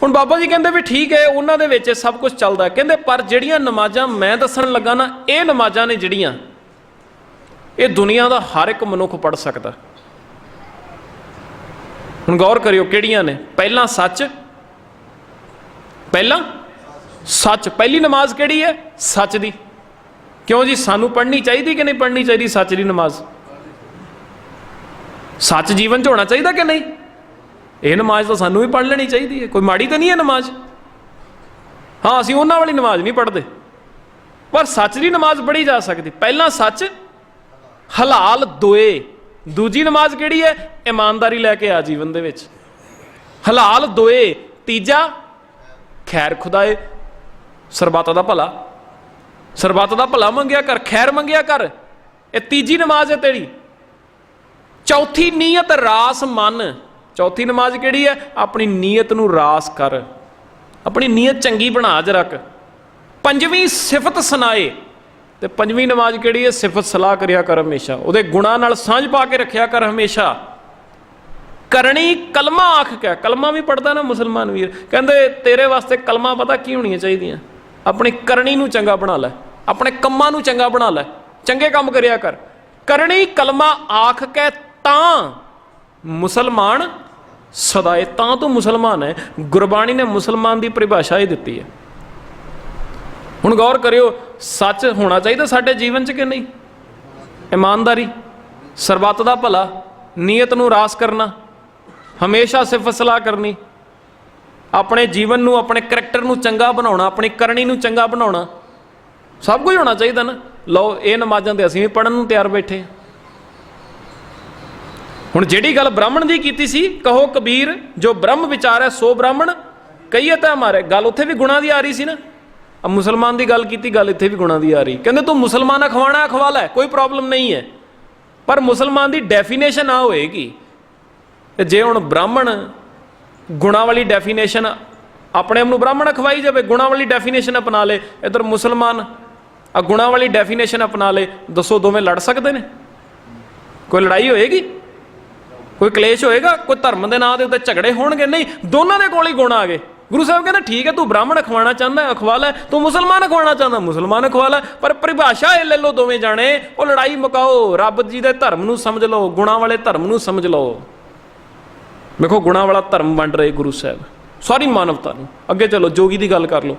ਹੁਣ ਬਾਬਾ ਜੀ ਕਹਿੰਦੇ ਵੀ ਠੀਕ ਹੈ, ਉਹਨਾਂ ਦੇ ਵਿੱਚ ਸਭ ਕੁਝ ਚੱਲਦਾ। ਕਹਿੰਦੇ ਪਰ ਜਿਹੜੀਆਂ ਨਮਾਜ਼ਾਂ ਮੈਂ ਦੱਸਣ ਲੱਗਾ ਨਾ, ਇਹ ਨਮਾਜ਼ਾਂ ਨੇ ਜਿਹੜੀਆਂ, ਇਹ ਦੁਨੀਆ ਦਾ ਹਰ ਇੱਕ ਮਨੁੱਖ ਪੜ੍ਹ ਸਕਦਾ। ਹੁਣ ਗੌਰ ਕਰਿਓ ਕਿਹੜੀਆਂ ਨੇ? ਪਹਿਲਾਂ ਸੱਚ, ਪਹਿਲਾਂ ਸੱਚ। ਪਹਿਲੀ ਨਮਾਜ਼ ਕਿਹੜੀ ਹੈ? ਸੱਚ ਦੀ। ਕਿਉਂ ਜੀ? ਸਾਨੂੰ ਪੜ੍ਹਨੀ ਚਾਹੀਦੀ ਕਿ ਨਹੀਂ ਪੜ੍ਹਨੀ ਚਾਹੀਦੀ ਸੱਚ ਦੀ ਨਮਾਜ਼? ਸੱਚ ਜੀਵਨ 'ਚ ਹੋਣਾ ਚਾਹੀਦਾ ਕਿ ਨਹੀਂ? ਇਹ ਨਮਾਜ਼ ਤਾਂ ਸਾਨੂੰ ਵੀ ਪੜ੍ਹ ਲੈਣੀ ਚਾਹੀਦੀ ਹੈ, ਕੋਈ ਮਾੜੀ ਤਾਂ ਨਹੀਂ ਹੈ ਨਮਾਜ਼। ਹਾਂ, ਅਸੀਂ ਉਹਨਾਂ ਵਾਲੀ ਨਮਾਜ਼ ਨਹੀਂ ਪੜ੍ਹਦੇ, ਪਰ ਸੱਚ ਦੀ ਨਮਾਜ਼ ਪੜ੍ਹੀ ਜਾ ਸਕਦੀ। ਪਹਿਲਾਂ ਸੱਚ, ਹਲਾਲ ਦੋਏ। ਦੂਜੀ ਨਮਾਜ਼ ਕਿਹੜੀ ਹੈ? ਇਮਾਨਦਾਰੀ ਲੈ ਕੇ ਆ ਜੀਵਨ ਦੇ ਵਿੱਚ, ਹਲਾਲ ਦੋਏ। ਤੀਜਾ ਖੈਰ ਖੁਦਾਏ, ਸਰਬੱਤ ਦਾ ਭਲਾ, ਸਰਬੱਤ ਦਾ ਭਲਾ ਮੰਗਿਆ ਕਰ, ਖੈਰ ਮੰਗਿਆ ਕਰ। ਇਹ ਤੀਜੀ ਨਮਾਜ਼ ਹੈ ਤੇਰੀ। ਚੌਥੀ ਨੀਅਤ ਰਾਸ ਮਨ। ਚੌਥੀ ਨਮਾਜ਼ ਕਿਹੜੀ ਹੈ? ਆਪਣੀ ਨੀਅਤ ਨੂੰ ਰਾਸ ਕਰ, ਆਪਣੀ ਨੀਅਤ ਚੰਗੀ ਬਣਾ ਜ ਰੱਖ। ਪੰਜਵੀਂ ਸਿਫਤ ਸੁਣਾਏ। ਤੇ ਪੰਜਵੀਂ ਨਮਾਜ਼ ਕਿਹੜੀ ਹੈ? ਸਿਫਤ ਸਲਾਹ ਕਰਿਆ ਕਰ ਹਮੇਸ਼ਾ, ਉਹਦੇ ਗੁਣਾਂ ਨਾਲ ਸਾਂਝ ਪਾ ਕੇ ਰੱਖਿਆ ਕਰ ਹਮੇਸ਼ਾ। ਕਰਨੀ ਕਲਮਾ ਆਖ ਕੇ, ਕਲਮਾ ਵੀ ਪੜ੍ਹਦਾ ਨਾ ਮੁਸਲਮਾਨ ਵੀਰ, ਕਹਿੰਦੇ ਤੇਰੇ ਵਾਸਤੇ ਕਲਮਾ ਪਤਾ ਕੀ ਹੋਣੀਆਂ ਚਾਹੀਦੀਆਂ? ਆਪਣੀ ਕਰਨੀ ਨੂੰ ਚੰਗਾ ਬਣਾ ਲੈ, ਆਪਣੇ ਕੰਮਾਂ ਨੂੰ ਚੰਗਾ ਬਣਾ ਲੈ, ਚੰਗੇ ਕੰਮ ਕਰਿਆ ਕਰ। ਕਰਨੀ ਕਲਮਾ ਆਖ ਕੇ ਤਾਂ ਮੁਸਲਮਾਨ ਸਦਾਏ, ਤਾਂ ਤੂੰ ਮੁਸਲਮਾਨ ਹੈ। ਗੁਰਬਾਣੀ ਨੇ ਮੁਸਲਮਾਨ ਦੀ ਪਰਿਭਾਸ਼ਾ ਹੀ ਦਿੱਤੀ ਹੈ। ਹੁਣ ਗੌਰ ਕਰਿਓ, ਸੱਚ ਹੋਣਾ ਚਾਹੀਦਾ ਸਾਡੇ ਜੀਵਨ 'ਚ ਕਿ ਨਹੀਂ? ਇਮਾਨਦਾਰੀ, ਸਰਬੱਤ ਦਾ ਭਲਾ, ਨੀਅਤ ਨੂੰ ਰਾਸ ਕਰਨਾ, ਹਮੇਸ਼ਾ ਸਿਫਤ ਸਲਾਹ ਕਰਨੀ, ਆਪਣੇ ਜੀਵਨ ਨੂੰ, ਆਪਣੇ ਕਰੈਕਟਰ ਨੂੰ ਚੰਗਾ ਬਣਾਉਣਾ, ਆਪਣੀ ਕਰਨੀ ਨੂੰ ਚੰਗਾ ਬਣਾਉਣਾ, ਸਭ ਕੁਝ ਹੋਣਾ ਚਾਹੀਦਾ ਨਾ। ਲਓ, ਇਹ ਨਮਾਜ਼ਾਂ ਤੇ ਅਸੀਂ ਵੀ ਪੜ੍ਹਨ ਨੂੰ ਤਿਆਰ ਬੈਠੇ। ਹੁਣ ਜਿਹੜੀ ਗੱਲ ਬ੍ਰਾਹਮਣ ਦੀ ਕੀਤੀ ਸੀ, ਕਹੋ ਕਬੀਰ ਜੋ ਬ੍ਰਹਮ ਵਿਚਾਰੈ ਸੋ ਬ੍ਰਾਹਮਣ ਕਹੀਏ ਤਾਂ ਹਮਾਰੇ, ਗੱਲ ਉੱਥੇ ਵੀ ਗੁਣਾਂ ਦੀ ਆ ਰਹੀ ਸੀ ਨਾ। अब मुसलमान की गल की, गल इत्थे भी गुणा की आ रही। कहते तू मुसलमान खवाना खवा लै, कोई प्रॉब्लम नहीं है, पर मुसलमान की डेफिनेशन आ होएगी। जे हुण ब्राह्मण गुणा वाली डेफिनेशन अपने आप नूं ब्राह्मण खवाई जाए, गुणा वाली डेफिनेशन अपना ले, इधर मुसलमान आ गुणा वाली डेफिनेशन अपना ले, दसो दोवें लड़ सकते हैं? कोई लड़ाई होएगी? कोई क्लेश होएगा? कोई धर्म के नाम के उत्ते झगड़े होणगे? नहीं, दोनों के कोल ही गुण आ गए। गुरु साहब कहते ठीक है, तू ब्राह्मण अखवाना चाहता है अखवा लै, तू मुसलमान अखवाना चाहता मुसलमान अखवा लै, पर परिभाषा ये ले लो दोवें जाने, वो लड़ाई मुकाओ, रब जी के धर्म नूं समझ लो, गुणा वाले धर्म नूं समझ लो। देखो गुणा वाला धर्म वंड रहे गुरु साहब सारी मानवता नूं। अगे चलो जोगी की गल कर लो।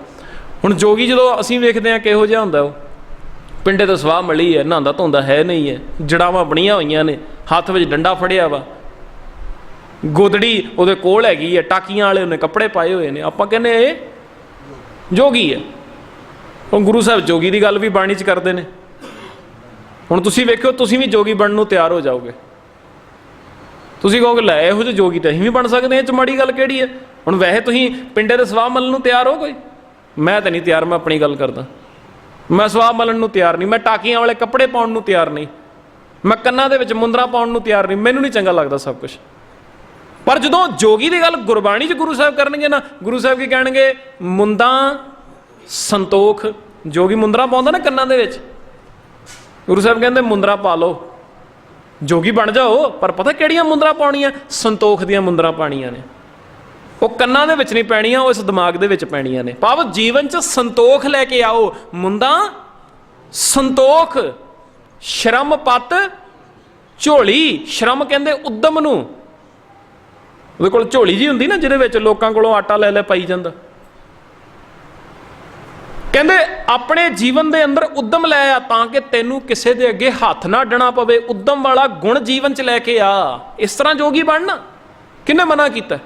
हुण जोगी जो असीं वेखदे हां किहो जिहा हुंदा, पिंडे तो सवाह मिली है, नहांदा धोंदा है नहीं है, जड़ावां बणीआं होईआं ने, हत्थ विच डंडा फड़िया वा, गोदड़ी उहदे कोल हैगी है, टाकियां वाले उन्हें कपड़े पाए हुए ने, आपां कहने ये जोगी है। हुण गुरु साहब जोगी की गल भी बाणी च करदे ने। हुण तुसीं वेखिओ, तुसीं भी जोगी बनण नूं तैयार हो जाओगे। तुसीं कहोगे लै इहो जिहे जोगी तो असीं भी बन सकदे, इह च माड़ी गल किहड़ी है? हुण वैसे तुसीं पिंडे दे सवाह मलण नूं तैयार हो कोई? मैं तो नहीं तैयार, मैं अपनी गल करदा। मैं ਸਵਾਹ ਮਲਣ ਨੂੰ ਤਿਆਰ ਨਹੀਂ, मैं टाकियां वाले कपड़े पाउण ਨੂੰ ਤਿਆਰ नहीं, मैं ਕੰਨਾਂ ਦੇ ਵਿੱਚ ਮੁੰਦਰਾ ਪਾਉਣ ਨੂੰ ਤਿਆਰ ਨਹੀਂ, ਮੈਨੂੰ ਨਹੀਂ ਚੰਗਾ ਲੱਗਦਾ ਸਭ ਕੁਝ। ਪਰ ਜਦੋਂ ਜੋਗੀ ਦੀ ਗੱਲ ਗੁਰਬਾਣੀ 'ਚ ਗੁਰੂ ਸਾਹਿਬ ਕਰਨਗੇ ਨਾ, ਗੁਰੂ ਸਾਹਿਬ ਕੀ ਕਹਿਣਗੇ? ਮੁੰਦਾਂ ਸੰਤੋਖ। ਜੋਗੀ ਮੁੰਦਰਾ ਪਾਉਂਦਾ ਨਾ ਕੰਨਾਂ ਦੇ ਵਿੱਚ, ਗੁਰੂ ਸਾਹਿਬ ਕਹਿੰਦੇ ਮੁੰਦਰਾ ਪਾ ਲਓ, ਜੋਗੀ ਬਣ ਜਾਓ, ਪਰ ਪਤਾ ਕਿਹੜੀਆਂ ਮੁੰਦਰਾ ਪਾਉਣੀਆਂ? ਸੰਤੋਖ ਦੀਆਂ ਮੁੰਦਰਾ ਪਾਣੀਆਂ ਨੇ। ਉਹ ਕੰਨਾਂ ਦੇ ਵਿੱਚ ਨਹੀਂ ਪੈਣੀਆਂ, ਉਹ ਇਸ ਦਿਮਾਗ ਦੇ ਵਿੱਚ ਪੈਣੀਆਂ ਨੇ। ਭਾਵ ਜੀਵਨ 'ਚ ਸੰਤੋਖ ਲੈ ਕੇ ਆਓ। ਮੁੰਦਾਂ ਸੰਤੋਖ, ਸ਼ਰਮ ਪੱਤ ਝੋਲੀ। ਸ਼ਰਮ ਕਹਿੰਦੇ ਉਦਮ ਨੂੰ। ਉਹਦੇ ਕੋਲ ਝੋਲੀ ਜੀ ਹੁੰਦੀ ਨਾ, ਜਿਹਦੇ ਵਿੱਚ ਲੋਕਾਂ ਕੋਲੋਂ ਆਟਾ ਲੈ ਲੈ ਪਾਈ ਜਾਂਦਾ। ਕਹਿੰਦੇ ਆਪਣੇ ਜੀਵਨ ਦੇ ਅੰਦਰ ਉਦਮ ਲੈ ਆ, ਤਾਂ ਕਿ ਤੈਨੂੰ ਕਿਸੇ ਦੇ ਅੱਗੇ ਹੱਥ ਨਾ ਅੱਡਣਾ ਪਵੇ। ਉਦਮ ਵਾਲਾ ਗੁਣ ਜੀਵਨ 'ਚ ਲੈ ਕੇ ਆ। ਇਸ ਤਰ੍ਹਾਂ ਜੋਗੀ ਬਣਨਾ ਕਿਹਨੇ ਮਨਾ ਕੀਤਾ?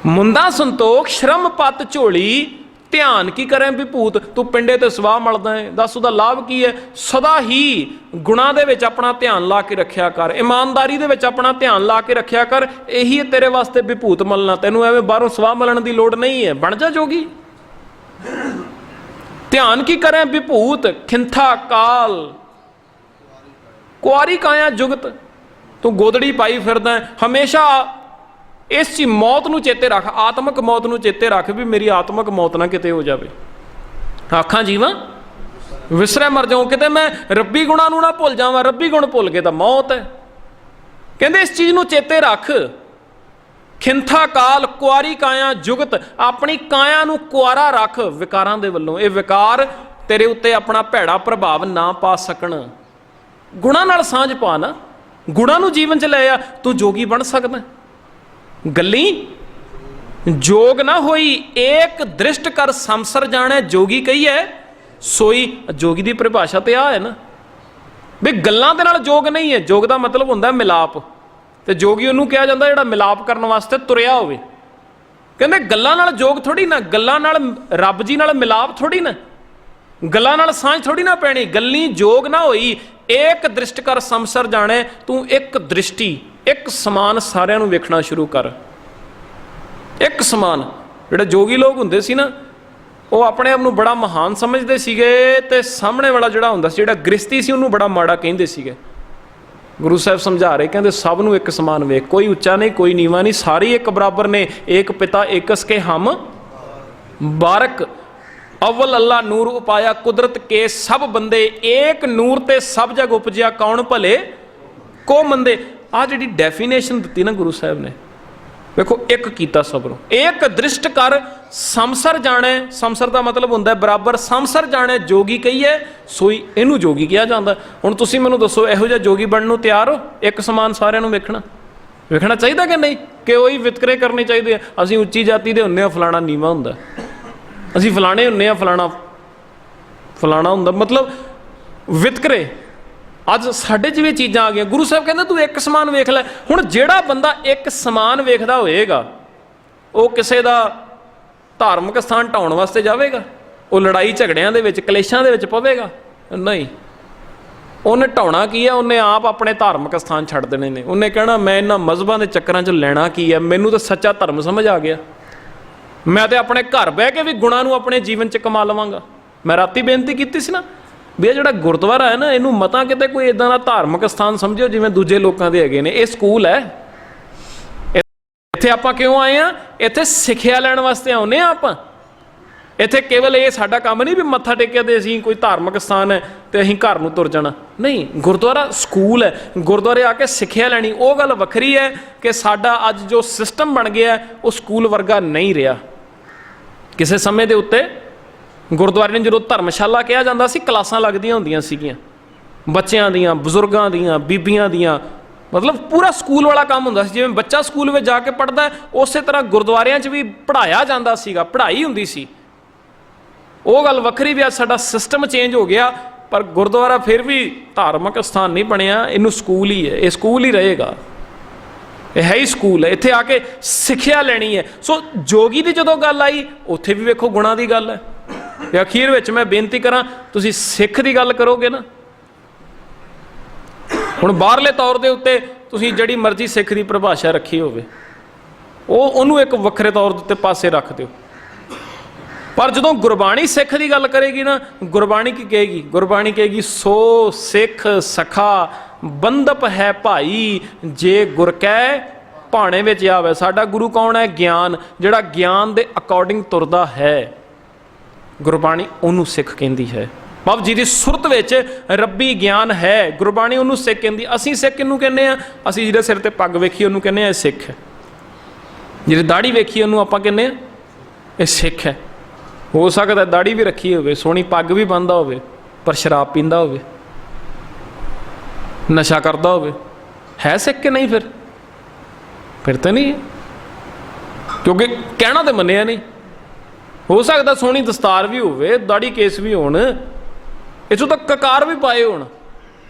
ਮੁੰਦਾ ਸੰਤੋਖ, ਸ਼ਰਮ ਪੱਤ ਝੋਲੀ। ਧਿਆਨ ਕੀ ਕਰੇ ਵਿਭੂਤ। ਤੂੰ ਪਿੰਡੇ ਤੇ ਸਵਾਹ ਮਲਦਾ ਹੈ, ਦੱਸ ਉਹਦਾ ਲਾਭ ਕੀ ਹੈ? ਸਦਾ ਹੀ ਗੁਣਾਂ ਦੇ ਵਿੱਚ ਆਪਣਾ ਧਿਆਨ ਲਾ ਕੇ ਰੱਖਿਆ ਕਰ, ਇਮਾਨਦਾਰੀ ਦੇ ਵਿੱਚ ਆਪਣਾ ਧਿਆਨ ਲਾ ਕੇ ਰੱਖਿਆ ਕਰ। ਇਹੀ ਹੈ ਤੇਰੇ ਵਾਸਤੇ ਵਿਭੂਤ ਮਲਣਾ। ਤੈਨੂੰ ਐਵੇਂ ਬਾਹਰੋਂ ਸਵਾਹ ਮਲਣ ਦੀ ਲੋੜ ਨਹੀਂ ਹੈ, ਬਣ ਜਾ ਜੋਗੀ। ਧਿਆਨ ਕੀ ਕਰੇ ਵਿਭੂਤ। ਖਿੰਥਾ ਕਾਲ ਕੁਆਰੀ ਕਾਇਆ ਜੁਗਤ। ਤੂੰ ਗੋਦੜੀ ਪਾਈ ਫਿਰਦਾ ਹਮੇਸ਼ਾ। ਇਸ ਚੀ ਮੌਤ ਨੂੰ ਚੇਤੇ ਰੱਖ, ਆਤਮਕ ਮੌਤ ਨੂੰ ਚੇਤੇ ਰੱਖ ਵੀ ਮੇਰੀ ਆਤਮਕ ਮੌਤ ਨਾ ਕਿਤੇ ਹੋ ਜਾਵੇ। ਆਖਾਂ ਜੀਵਾਂ ਵਿਸਰੇ ਮਰ ਜਾਉ, ਕਿਤੇ ਮੈਂ ਰੱਬੀ ਗੁਣਾਂ ਨੂੰ ਨਾ ਭੁੱਲ ਜਾਵਾਂ। ਰੱਬੀ ਗੁਣ ਭੁੱਲ ਕੇ ਤਾਂ ਮੌਤ ਹੈ। ਕਹਿੰਦੇ ਇਸ ਚੀਜ਼ ਨੂੰ ਚੇਤੇ ਰੱਖ। ਖਿੰਥਾ ਕਾਲ ਕੁਆਰੀ ਕਾਇਆ ਜੁਗਤ। ਆਪਣੀ ਕਾਇਆ ਨੂੰ ਕੁਆਰਾ ਰੱਖ ਵਿਕਾਰਾਂ ਦੇ ਵੱਲੋਂ। ਇਹ ਵਿਕਾਰ ਤੇਰੇ ਉੱਤੇ ਆਪਣਾ ਭੈੜਾ ਪ੍ਰਭਾਵ ਨਾ ਪਾ ਸਕਣ। ਗੁਣਾਂ ਨਾਲ ਸਾਂਝ ਪਾ ਨਾ, ਗੁਣਾਂ ਨੂੰ ਜੀਵਨ 'ਚ ਲੈ ਆ, ਤੂੰ ਜੋਗੀ ਬਣ ਸਕਦਾ। ਗੱਲੀ ਜੋਗ ਨਾ ਹੋਈ ਏਕ ਦ੍ਰਿਸ਼ਟ ਕਰ ਸੰਸਰ ਜਾਣੈ ਜੋਗੀ ਕਹੀਏ ਸੋਈ। ਜੋਗੀ ਦੀ ਪਰਿਭਾਸ਼ਾ ਤੇ ਆ ਹੈ ਨਾ ਵੀ ਗੱਲਾਂ ਦੇ ਨਾਲ ਜੋਗ ਨਹੀਂ ਹੈ। ਜੋਗ ਦਾ ਮਤਲਬ ਹੁੰਦਾ ਮਿਲਾਪ, ਤੇ ਜੋਗੀ ਉਹਨੂੰ ਕਿਹਾ ਜਾਂਦਾ ਜਿਹੜਾ ਮਿਲਾਪ ਕਰਨ ਵਾਸਤੇ ਤੁਰਿਆ ਹੋਵੇ। ਕਹਿੰਦੇ ਗੱਲਾਂ ਨਾਲ ਜੋਗ ਥੋੜੀ ਨਾ, ਗੱਲਾਂ ਨਾਲ ਰੱਬ ਜੀ ਨਾਲ ਮਿਲਾਪ ਥੋੜੀ ਨਾ, ਗੱਲਾਂ ਨਾਲ ਸਾਂਝ ਥੋੜੀ ਨਾ ਪੈਣੀ। ਗੱਲੀ ਜੋਗ ਨਾ ਹੋਈ ਏਕ ਦ੍ਰਿਸ਼ਟ ਕਰ ਸੰਸਰ ਜਾਣੈ। ਤੂੰ ਇੱਕ ਦ੍ਰਿਸ਼ਟੀ, ਇੱਕ ਸਮਾਨ ਸਾਰਿਆਂ ਨੂੰ ਵੇਖਣਾ ਸ਼ੁਰੂ ਕਰ। ਇੱਕ ਸਮਾਨ। ਜਿਹੜੇ ਜੋਗੀ ਲੋਕ ਹੁੰਦੇ ਸੀ ਨਾ, ਉਹ ਆਪਣੇ ਆਪ ਨੂੰ ਬੜਾ ਮਹਾਨ ਸਮਝਦੇ ਸੀਗੇ, ਤੇ ਸਾਹਮਣੇ ਵਾਲਾ ਜਿਹੜਾ ਹੁੰਦਾ ਸੀ, ਜਿਹੜਾ ਗ੍ਰਸਤੀ ਸੀ, ਉਹਨੂੰ ਬੜਾ ਮਾੜਾ ਕਹਿੰਦੇ ਸੀਗੇ। ਗੁਰੂ ਸਾਹਿਬ ਸਮਝਾ ਰਹੇ, ਕਹਿੰਦੇ ਸਭ ਨੂੰ ਇੱਕ ਸਮਾਨ ਵੇਖ, ਕੋਈ ਉੱਚਾ ਨਹੀਂ, ਕੋਈ ਨੀਵਾਂ ਨਹੀਂ, ਸਾਰੇ ਇੱਕ ਬਰਾਬਰ ਨੇ। ਏਕ ਪਿਤਾ ਏਕਸ ਕੇ ਹਮ ਬਾਰਕ। ਅਵਲ ਅੱਲਾ ਨੂਰ ਉਪਾਇਆ ਕੁਦਰਤ ਕੇ ਸਭ ਬੰਦੇ। ਏਕ ਨੂਰ ਤੇ ਸਭ ਜਗ ਉਪਜਿਆ ਕੌਣ ਭਲੇ ਕੋ ਮੰਦੇ। ਆਹ ਜਿਹੜੀ ਡੈਫੀਨੇਸ਼ਨ ਦਿੱਤੀ ਨਾ ਗੁਰੂ ਸਾਹਿਬ ਨੇ, ਵੇਖੋ ਇੱਕ ਕੀਤਾ ਸਭ ਨੂੰ। ਏਕ ਦ੍ਰਿਸ਼ਟ ਕਰ ਸੰਸਰ ਜਾਣੈ। ਸੰਸਰ ਦਾ ਮਤਲਬ ਹੁੰਦਾ ਬਰਾਬਰ। ਸੰਸਰ ਜਾਣੈ ਜੋਗੀ ਕਹੀਏ ਸੋਈ। ਇਹਨੂੰ ਜੋਗੀ ਕਿਹਾ ਜਾਂਦਾ। ਹੁਣ ਤੁਸੀਂ ਮੈਨੂੰ ਦੱਸੋ, ਇਹੋ ਜਿਹਾ ਜੋਗੀ ਬਣਨ ਨੂੰ ਤਿਆਰ ਹੋ? ਇੱਕ ਸਮਾਨ ਸਾਰਿਆਂ ਨੂੰ ਵੇਖਣਾ ਚਾਹੀਦਾ ਕਿ ਨਹੀਂ? ਕਿ ਉਹੀ ਵਿਤਕਰੇ ਕਰਨੇ ਚਾਹੀਦੇ ਆ? ਅਸੀਂ ਉੱਚੀ ਜਾਤੀ ਦੇ ਹੁੰਦੇ ਆ, ਫਲਾਣਾ ਨੀਵਾਂ ਹੁੰਦਾ, ਅਸੀਂ ਫਲਾਣੇ ਹੁੰਦੇ ਆ, ਫਲਾਣਾ ਹੁੰਦਾ, ਮਤਲਬ ਵਿਤਕਰੇ। ਅੱਜ ਸਾਡੇ 'ਚ ਵੀ ਚੀਜ਼ਾਂ ਆ ਗਈਆਂ। ਗੁਰੂ ਸਾਹਿਬ ਕਹਿੰਦੇ ਤੂੰ ਇੱਕ ਸਮਾਨ ਵੇਖ ਲੈ। ਹੁਣ ਜਿਹੜਾ ਬੰਦਾ ਇੱਕ ਸਮਾਨ ਵੇਖਦਾ ਹੋਏਗਾ, ਉਹ ਕਿਸੇ ਦਾ ਧਾਰਮਿਕ ਸਥਾਨ ਢਾਉਣ ਵਾਸਤੇ ਜਾਵੇਗਾ? ਉਹ ਲੜਾਈ ਝਗੜਿਆਂ ਦੇ ਵਿੱਚ, ਕਲੇਸ਼ਾਂ ਦੇ ਵਿੱਚ ਪਵੇਗਾ? ਨਹੀਂ। ਉਹਨੇ ਢਾਉਣਾ ਕੀ ਹੈ? ਉਹਨੇ ਆਪ ਆਪਣੇ ਧਾਰਮਿਕ ਸਥਾਨ ਛੱਡ ਦੇਣੇ ਨੇ। ਉਹਨੇ ਕਹਿਣਾ ਮੈਂ ਇਹਨਾਂ ਮਜ਼ਹਬਾਂ ਦੇ ਚੱਕਰਾਂ 'ਚ ਲੈਣਾ ਕੀ ਹੈ, ਮੈਨੂੰ ਤਾਂ ਸੱਚਾ ਧਰਮ ਸਮਝ ਆ ਗਿਆ। ਮੈਂ ਤਾਂ ਆਪਣੇ ਘਰ ਬਹਿ ਕੇ ਵੀ ਗੁਣਾਂ ਨੂੰ ਆਪਣੇ ਜੀਵਨ 'ਚ ਕਮਾ ਲਵਾਂਗਾ। ਮੈਂ ਰਾਤੀ ਬੇਨਤੀ ਕੀਤੀ ਸੀ ਨਾ ਵੀ ਇਹ ਜਿਹੜਾ ਗੁਰਦੁਆਰਾ ਹੈ ਨਾ, ਇਹਨੂੰ ਮਤਾ ਕਿਤੇ ਕੋਈ ਇੱਦਾਂ ਦਾ ਧਾਰਮਿਕ ਸਥਾਨ ਸਮਝਿਓ ਜਿਵੇਂ ਦੂਜੇ ਲੋਕਾਂ ਦੇ ਹੈਗੇ ਨੇ। ਇਹ ਸਕੂਲ ਹੈ। ਇੱਥੇ ਆਪਾਂ ਕਿਉਂ ਆਏ ਹਾਂ? ਇੱਥੇ ਸਿੱਖਿਆ ਲੈਣ ਵਾਸਤੇ ਆਉਂਦੇ ਹਾਂ ਆਪਾਂ। ਇੱਥੇ ਕੇਵਲ ਇਹ ਸਾਡਾ ਕੰਮ ਨਹੀਂ ਵੀ ਮੱਥਾ ਟੇਕਿਆ ਤੇ ਅਸੀਂ ਕੋਈ ਧਾਰਮਿਕ ਸਥਾਨ ਹੈ ਤੇ ਅਸੀਂ ਘਰ ਨੂੰ ਤੁਰ ਜਾਣਾ। ਨਹੀਂ, ਗੁਰਦੁਆਰਾ ਸਕੂਲ ਹੈ। ਗੁਰਦੁਆਰੇ ਆ ਕੇ ਸਿੱਖਿਆ ਲੈਣੀ। ਉਹ ਗੱਲ ਵੱਖਰੀ ਹੈ ਕਿ ਸਾਡਾ ਅੱਜ ਜੋ ਸਿਸਟਮ ਬਣ ਗਿਆ ਉਹ ਸਕੂਲ ਵਰਗਾ ਨਹੀਂ ਰਿਹਾ। ਕਿਸੇ ਸਮੇਂ ਦੇ ਉੱਤੇ ਗੁਰਦੁਆਰੇ ਨੂੰ ਜਦੋਂ ਧਰਮਸ਼ਾਲਾ ਕਿਹਾ ਜਾਂਦਾ ਸੀ, ਕਲਾਸਾਂ ਲੱਗਦੀਆਂ ਹੁੰਦੀਆਂ ਸੀਗੀਆਂ ਬੱਚਿਆਂ ਦੀਆਂ, ਬਜ਼ੁਰਗਾਂ ਦੀਆਂ, ਬੀਬੀਆਂ ਦੀਆਂ, ਮਤਲਬ ਪੂਰਾ ਸਕੂਲ ਵਾਲਾ ਕੰਮ ਹੁੰਦਾ ਸੀ। ਜਿਵੇਂ ਬੱਚਾ ਸਕੂਲ ਵਿੱਚ ਜਾ ਕੇ ਪੜ੍ਹਦਾ, ਉਸੇ ਤਰ੍ਹਾਂ ਗੁਰਦੁਆਰਿਆਂ 'ਚ ਵੀ ਪੜ੍ਹਾਇਆ ਜਾਂਦਾ ਸੀਗਾ, ਪੜ੍ਹਾਈ ਹੁੰਦੀ ਸੀ। ਉਹ ਗੱਲ ਵੱਖਰੀ ਵੀ ਅੱਜ ਸਾਡਾ ਸਿਸਟਮ ਚੇਂਜ ਹੋ ਗਿਆ, ਪਰ ਗੁਰਦੁਆਰਾ ਫਿਰ ਵੀ ਧਾਰਮਿਕ ਸਥਾਨ ਨਹੀਂ ਬਣਿਆ। ਇਹਨੂੰ ਸਕੂਲ ਹੀ ਹੈ, ਇਹ ਸਕੂਲ ਹੀ ਰਹੇਗਾ। ਇਹ ਹੈ ਹੀ ਸਕੂਲ ਹੈ। ਇੱਥੇ ਆ ਕੇ ਸਿੱਖਿਆ ਲੈਣੀ ਹੈ। ਸੋ ਜੋਗੀ ਦੀ ਜਦੋਂ ਗੱਲ ਆਈ, ਉੱਥੇ ਵੀ ਵੇਖੋ ਗੁਣਾਂ ਦੀ ਗੱਲ ਹੈ। ਤੇ ਅਖੀਰ ਵਿੱਚ ਮੈਂ ਬੇਨਤੀ ਕਰਾਂ, ਤੁਸੀਂ ਸਿੱਖ ਦੀ ਗੱਲ ਕਰੋਗੇ ਨਾ, ਹੁਣ ਬਾਹਰਲੇ ਤੌਰ ਦੇ ਉੱਤੇ ਤੁਸੀਂ ਜਿਹੜੀ ਮਰਜ਼ੀ ਸਿੱਖ ਦੀ ਪਰਿਭਾਸ਼ਾ ਰੱਖੀ ਹੋਵੇ, ਉਹਨੂੰ ਇੱਕ ਵੱਖਰੇ ਤੌਰ ਦੇ ਉੱਤੇ ਪਾਸੇ ਰੱਖ ਦਿਓ। पर जदों गुरबाणी सिख की गल करेगी ना, गुरबाणी की कहेगी, गुरबाणी कहेगी सो सिख सखा बंदप है भाई जे गुर कै भाणे विच आवे। साडा गुरु कौन है? ज्ञान, जिहड़ा ज्ञान दे अकॉर्डिंग तुरदा है, गुरबाणी उहनूं सिख कहंदी है। बाब जी की सुरत विच रब्बी ज्ञान है, गुरबाणी उहनूं सिख कहंदी। असीं सिख किहनूं कहंदे आ? असीं जिहदे सिर ते पग वेखी उहनूं कहंदे आ सिख है, जिहदी दाढ़ी वेखी उहनूं आपां कहंदे आ ये सिख है। हो सकदा दाढ़ी भी रखी होवे, सोहणी पग भी बन्नदा होवे, पर शराब पींदा होवे, नशा करदा होवे, है सिख कि नहीं? फिर तो नहीं है, क्योंकि कहना तो मन्निया नहीं। हो सकदा सोहनी दस्तार भी होवे, दाढ़ी केस भी होण, इथों तक ककार भी पाए होण,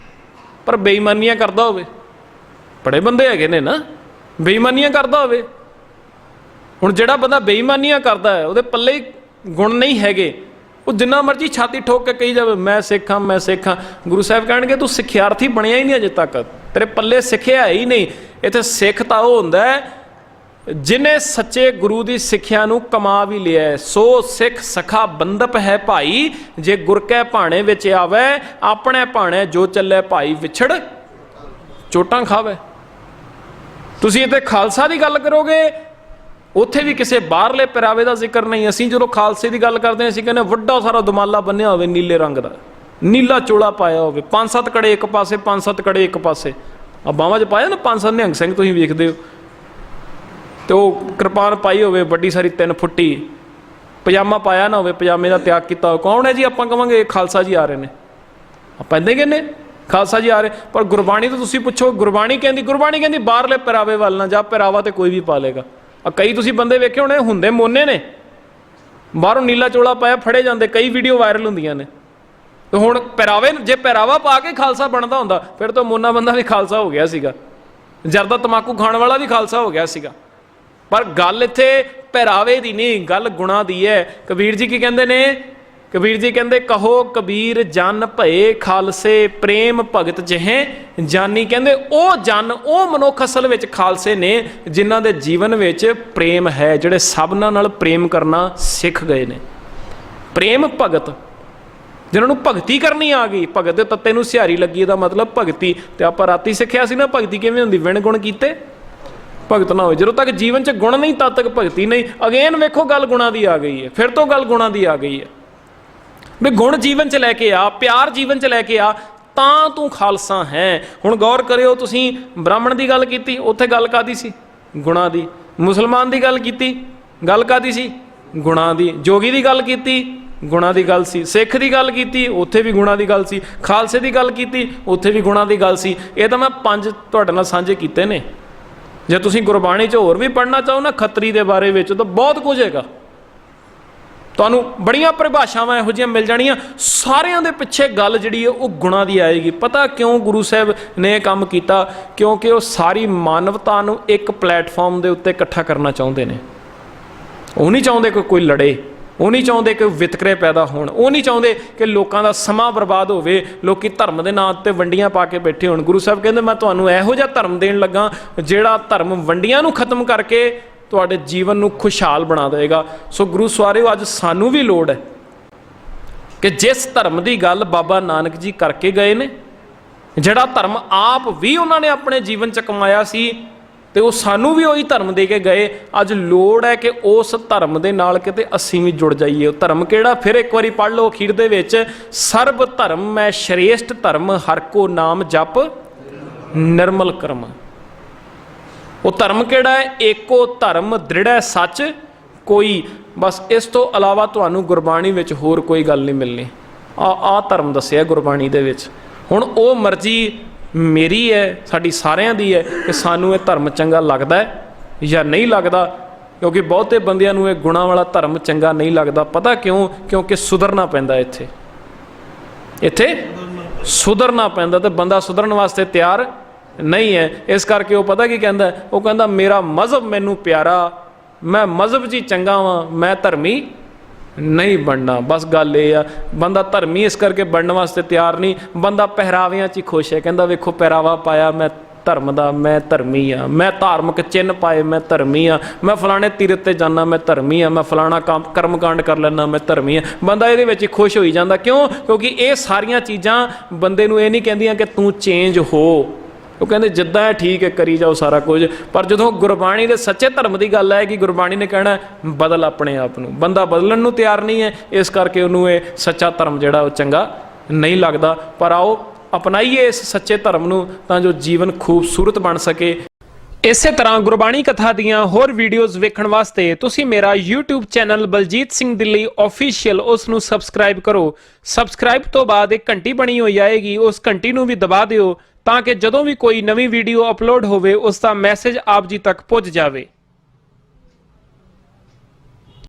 पर बेईमानियां करदा होवे। बड़े बंदे हैगे ने ना बेईमानियां करदा होवे। हुण जिहड़ा बंदा बेईमानियां करदा है उहदे पल्ले ही गुण नहीं हैगे, वो जिन्ना मर्जी छाती ठोक के कही जाए मैं सिख हाँ मैं सिख हाँ, गुरु साहब कहणगे तू सिखियार्थी बनिया ही नहीं अजे तक, तेरे पल्ले सिखिया ही नहीं। इत्थे सिख तां ओह हुंदा है जिन्हें सच्चे गुरु की सिक्ख्या नूं कमा भी लिया है। सो सिख सखा बंदप है भाई जे गुर कै भाणे विच आवे, अपने भाणे जो चले भाई विछड़ चोटां खावे। तुसीं इत्थे खालसा की गल करोगे, उत्थे भी किसी बाहरले पिरावे का जिक्र नहीं। असीं जदों खालसे की गल करते हैं असीं कहने वड्डा सारा दुमाला बन्निया होवे नीले रंग का, नीला चोला पाया होवे, 5-7 कड़े एक पासे 5-7 कड़े एक पासे, आ बावां 'च पाया ना 5-7 निहंग सिंह तुसीं वेखदे हो, तो कृपान पाई होवे वड्डी सारी 3 फुट्टी, पजामा पाया ना होवे, पजामे का त्याग किया हो। कौन है जी? आपां कहांगे खालसा जी आ रहे हैं, आपां इदां ही कहने खालसा जी आ रहे। पर गुरबाणी तो तुसीं पुछो, गुरबाणी कहंदी बाहरले पिरावे वाल ना जा, पिरावा तो कोई भी पा लेगा। कई तुसीं बंदे वेखे होने हुंदे मोने ने, बाहरों नीला चोला पाया फड़े जाते, कई वीडियो वायरल होंदियां ने। तो हुण पिरावे जे पिरावा पा के खालसा बनता हुंदा फिर तो मोना बंदा भी खालसा हो गया सीगा, जरदा तंबाकू खाण वाला भी खालसा हो गया सीगा। पर गल इत्थे पहरावे दी नहीं, गल गुणा दी है। कबीर जी की कहंदे ने? कबीर जी कहंदे कहो कबीर जन भए खालसे प्रेम भगत जहें जानी। कहंदे ओ जन ओ मनुख असल विच खालसे ने जिन्हां दे जीवन विच प्रेम है, जिहड़े सबनां नाल प्रेम करना सिख गए ने। प्रेम भगत जिन्हां नूं भगती करनी आ गई, भगत दे तत्ते नूं सिहारी लगी, इहदा मतलब भगती। ते आपां राती सिੱਖਿਆ ਸੀ ना भगती किवें हुंदी, विण गुण कीते भगत ना हो। जो तक जीवन च गुण नहीं तद तक भगती नहीं। अगेन वेखो गल गुणा की आ गई है, फिर तो गल गुणा की आ गई है भी गुण जीवन च लैके आ, प्यार जीवन च लैके आ तां तू खालसा है। हुण गौर करियो, तुसीं ब्राह्मण की गल कीती, उत्थे गल कादी सी? गुणा दी। मुसलमान की गल कीती, गल कादी सी? गुणा दी। जोगी की गल कीती, गुणा की गल सी। सिख की गल कीती, उत्थे भी गुणा की गल सी। खालसे की गल कीती, उत्थे भी गुणा की गल सी। ये तो मैं 5 तुहाडे नाल साझे कीते ने। जे तुसीं गुरबाणी च होर भी पढ़ना चाहो ना खत्तरी के बारे में, तो बहुत कुछ हैगा, तुहानूं बड़ियां परिभाषावां इहो जिहियां मिल जाणियां। सारियां दे पिछे गल जिहड़ी है वो गुणा दी आएगी। पता क्यों गुरु साहब ने काम किया? क्योंकि वो सारी मानवता नूं एक प्लेटफॉर्म के उत्ते इकट्ठा करना चाहुंदे ने। वो नहीं चाहुंदे कि कोई लड़े, वो नहीं चाहुंदे कि वितकरे पैदा होण, वो नहीं चाहुंदे कि लोगों का समा बर्बाद होवे, लोग धर्म के नाम ते वंडियां पा के बैठे होण। गुरु साहब कहंदे मैं तुहानूं इहो जिहा धर्म देण लगा जिहड़ा धर्म वंडियां नूं खत्म करके तुहाडे जीवन नूं खुशहाल बना देगा। सो गुरु सवारियो अज सानूं भी लोड़ है कि जिस धर्म की गल बाबा नानक जी करके गए ने, जिहड़ा धर्म आप भी उन्होंने अपने जीवन च कमाया सी, ते वो सानू भी वही धर्म दे के गए। अज लोड़ है कि उस धर्म के नाल किते असीं भी जुड़ जाइए। धर्म किहड़ा? फिर एक बारी पढ़ लो अखीर दे विच, सर्ब धर्म मैं श्रेष्ठ धर्म हर को नाम जप निर्मल कर्म। वो धर्म किहड़ा है? एको धर्म दृढ़ सच कोई। बस इस तो अलावा तुहानूं गुरबाणी विच होर कोई गल नहीं मिलनी। आ धर्म दस्सिया गुरबाणी दे विच। हुण ओ मर्जी मेरी है, साडी सारियां दी है कि सानू ये धर्म चंगा लगता है या नहीं लगता। क्योंकि बहुते बंदियां नूं ये गुणा वाला धर्म चंगा नहीं लगता। पता क्यों? क्योंकि सुधरना पैंदा। इत्थे सुधरना पैंदा ते बंदा सुधरन वास्ते तैयार नहीं है। इस करके वो पता की कहंदा? वो कहंदा मेरा मज़हब मैनू प्यारा, मैं मज़हब जी चंगा वां, मैं धर्मी नहीं बनना। बस गल ये आ, बंदा धर्मी इस करके बनने वास्ते तैयार नहीं, बंदा पहरावियां च खुश है। कहंदा वेखो पहरावा पाया, मैं ਧਰਮ ਦਾ, ਮੈਂ ਧਰਮੀ ਆ, ਮੈਂ ਧਾਰਮਿਕ ਚਿੰਨ੍ਹ ਪਾਏ ਮੈਂ ਧਰਮੀ ਆ, ਮੈਂ ਫਲਾਣੇ ਤੀਰਥ ਤੇ ਜਾਣਾ ਮੈਂ ਧਰਮੀ ਆ, ਮੈਂ ਫਲਾਣਾ ਕਰਮਕਾਂਡ ਕਰ ਲੈਣਾ ਮੈਂ ਧਰਮੀ ਆ। ਬੰਦਾ ਇਹਦੇ ਵਿੱਚ ਹੀ ਖੁਸ਼ ਹੋਈ ਜਾਂਦਾ। ਕਿਉਂ? ਕਿਉਂਕਿ ਇਹ ਸਾਰੀਆਂ ਚੀਜ਼ਾਂ ਬੰਦੇ ਨੂੰ ਇਹ ਨਹੀਂ ਕਹਿੰਦੀਆਂ ਕਿ ਤੂੰ ਚੇਂਜ ਹੋ। ਉਹ ਕਹਿੰਦੇ ਜਿੱਦਾਂ ਹੈ ਠੀਕ ਹੈ, ਕਰੀ ਜਾਓ ਸਾਰਾ ਕੁਝ। ਪਰ ਜਦੋਂ ਗੁਰਬਾਣੀ ਦੇ ਸੱਚੇ ਧਰਮ ਦੀ ਗੱਲ ਹੈ ਕਿ ਗੁਰਬਾਣੀ ਨੇ ਕਹਿਣਾ ਬਦਲ ਆਪਣੇ ਆਪ ਨੂੰ, ਬੰਦਾ ਬਦਲਣ ਨੂੰ ਤਿਆਰ ਨਹੀਂ ਹੈ, ਇਸ ਕਰਕੇ ਉਹਨੂੰ ਇਹ ਸੱਚਾ ਧਰਮ ਜਿਹੜਾ ਉਹ ਚੰਗਾ ਨਹੀਂ ਲੱਗਦਾ। ਪਰ ਆਓ ਅਪਣਾਈਏ ਇਸ ਸੱਚੇ ਧਰਮ ਨੂੰ ਤਾਂ ਜੋ ਜੀਵਨ ਖੂਬਸੂਰਤ ਬਣ ਸਕੇ। ਇਸੇ ਤਰ੍ਹਾਂ ਗੁਰਬਾਣੀ ਕਥਾ ਦੀਆਂ ਹੋਰ ਵੀਡੀਓਜ਼ ਵੇਖਣ ਵਾਸਤੇ ਤੁਸੀਂ ਮੇਰਾ YouTube channel Baljit Singh Delhi official ਉਸ ਨੂੰ ਸਬਸਕ੍ਰਾਈਬ ਕਰੋ। ਸਬਸਕ੍ਰਾਈਬ ਤੋਂ ਬਾਅਦ ਇੱਕ ਘੰਟੀ ਬਣੀ ਹੋਈ ਆਏਗੀ, ਉਸ ਘੰਟੀ ਨੂੰ ਵੀ ਦਬਾ ਦਿਓ ਤਾਂ ਕਿ ਜਦੋਂ ਵੀ ਕੋਈ ਨਵੀਂ ਵੀਡੀਓ ਅਪਲੋਡ ਹੋਵੇ ਉਸ ਦਾ ਮੈਸੇਜ ਆਪ ਜੀ ਤੱਕ ਪਹੁੰਚ ਜਾਵੇ।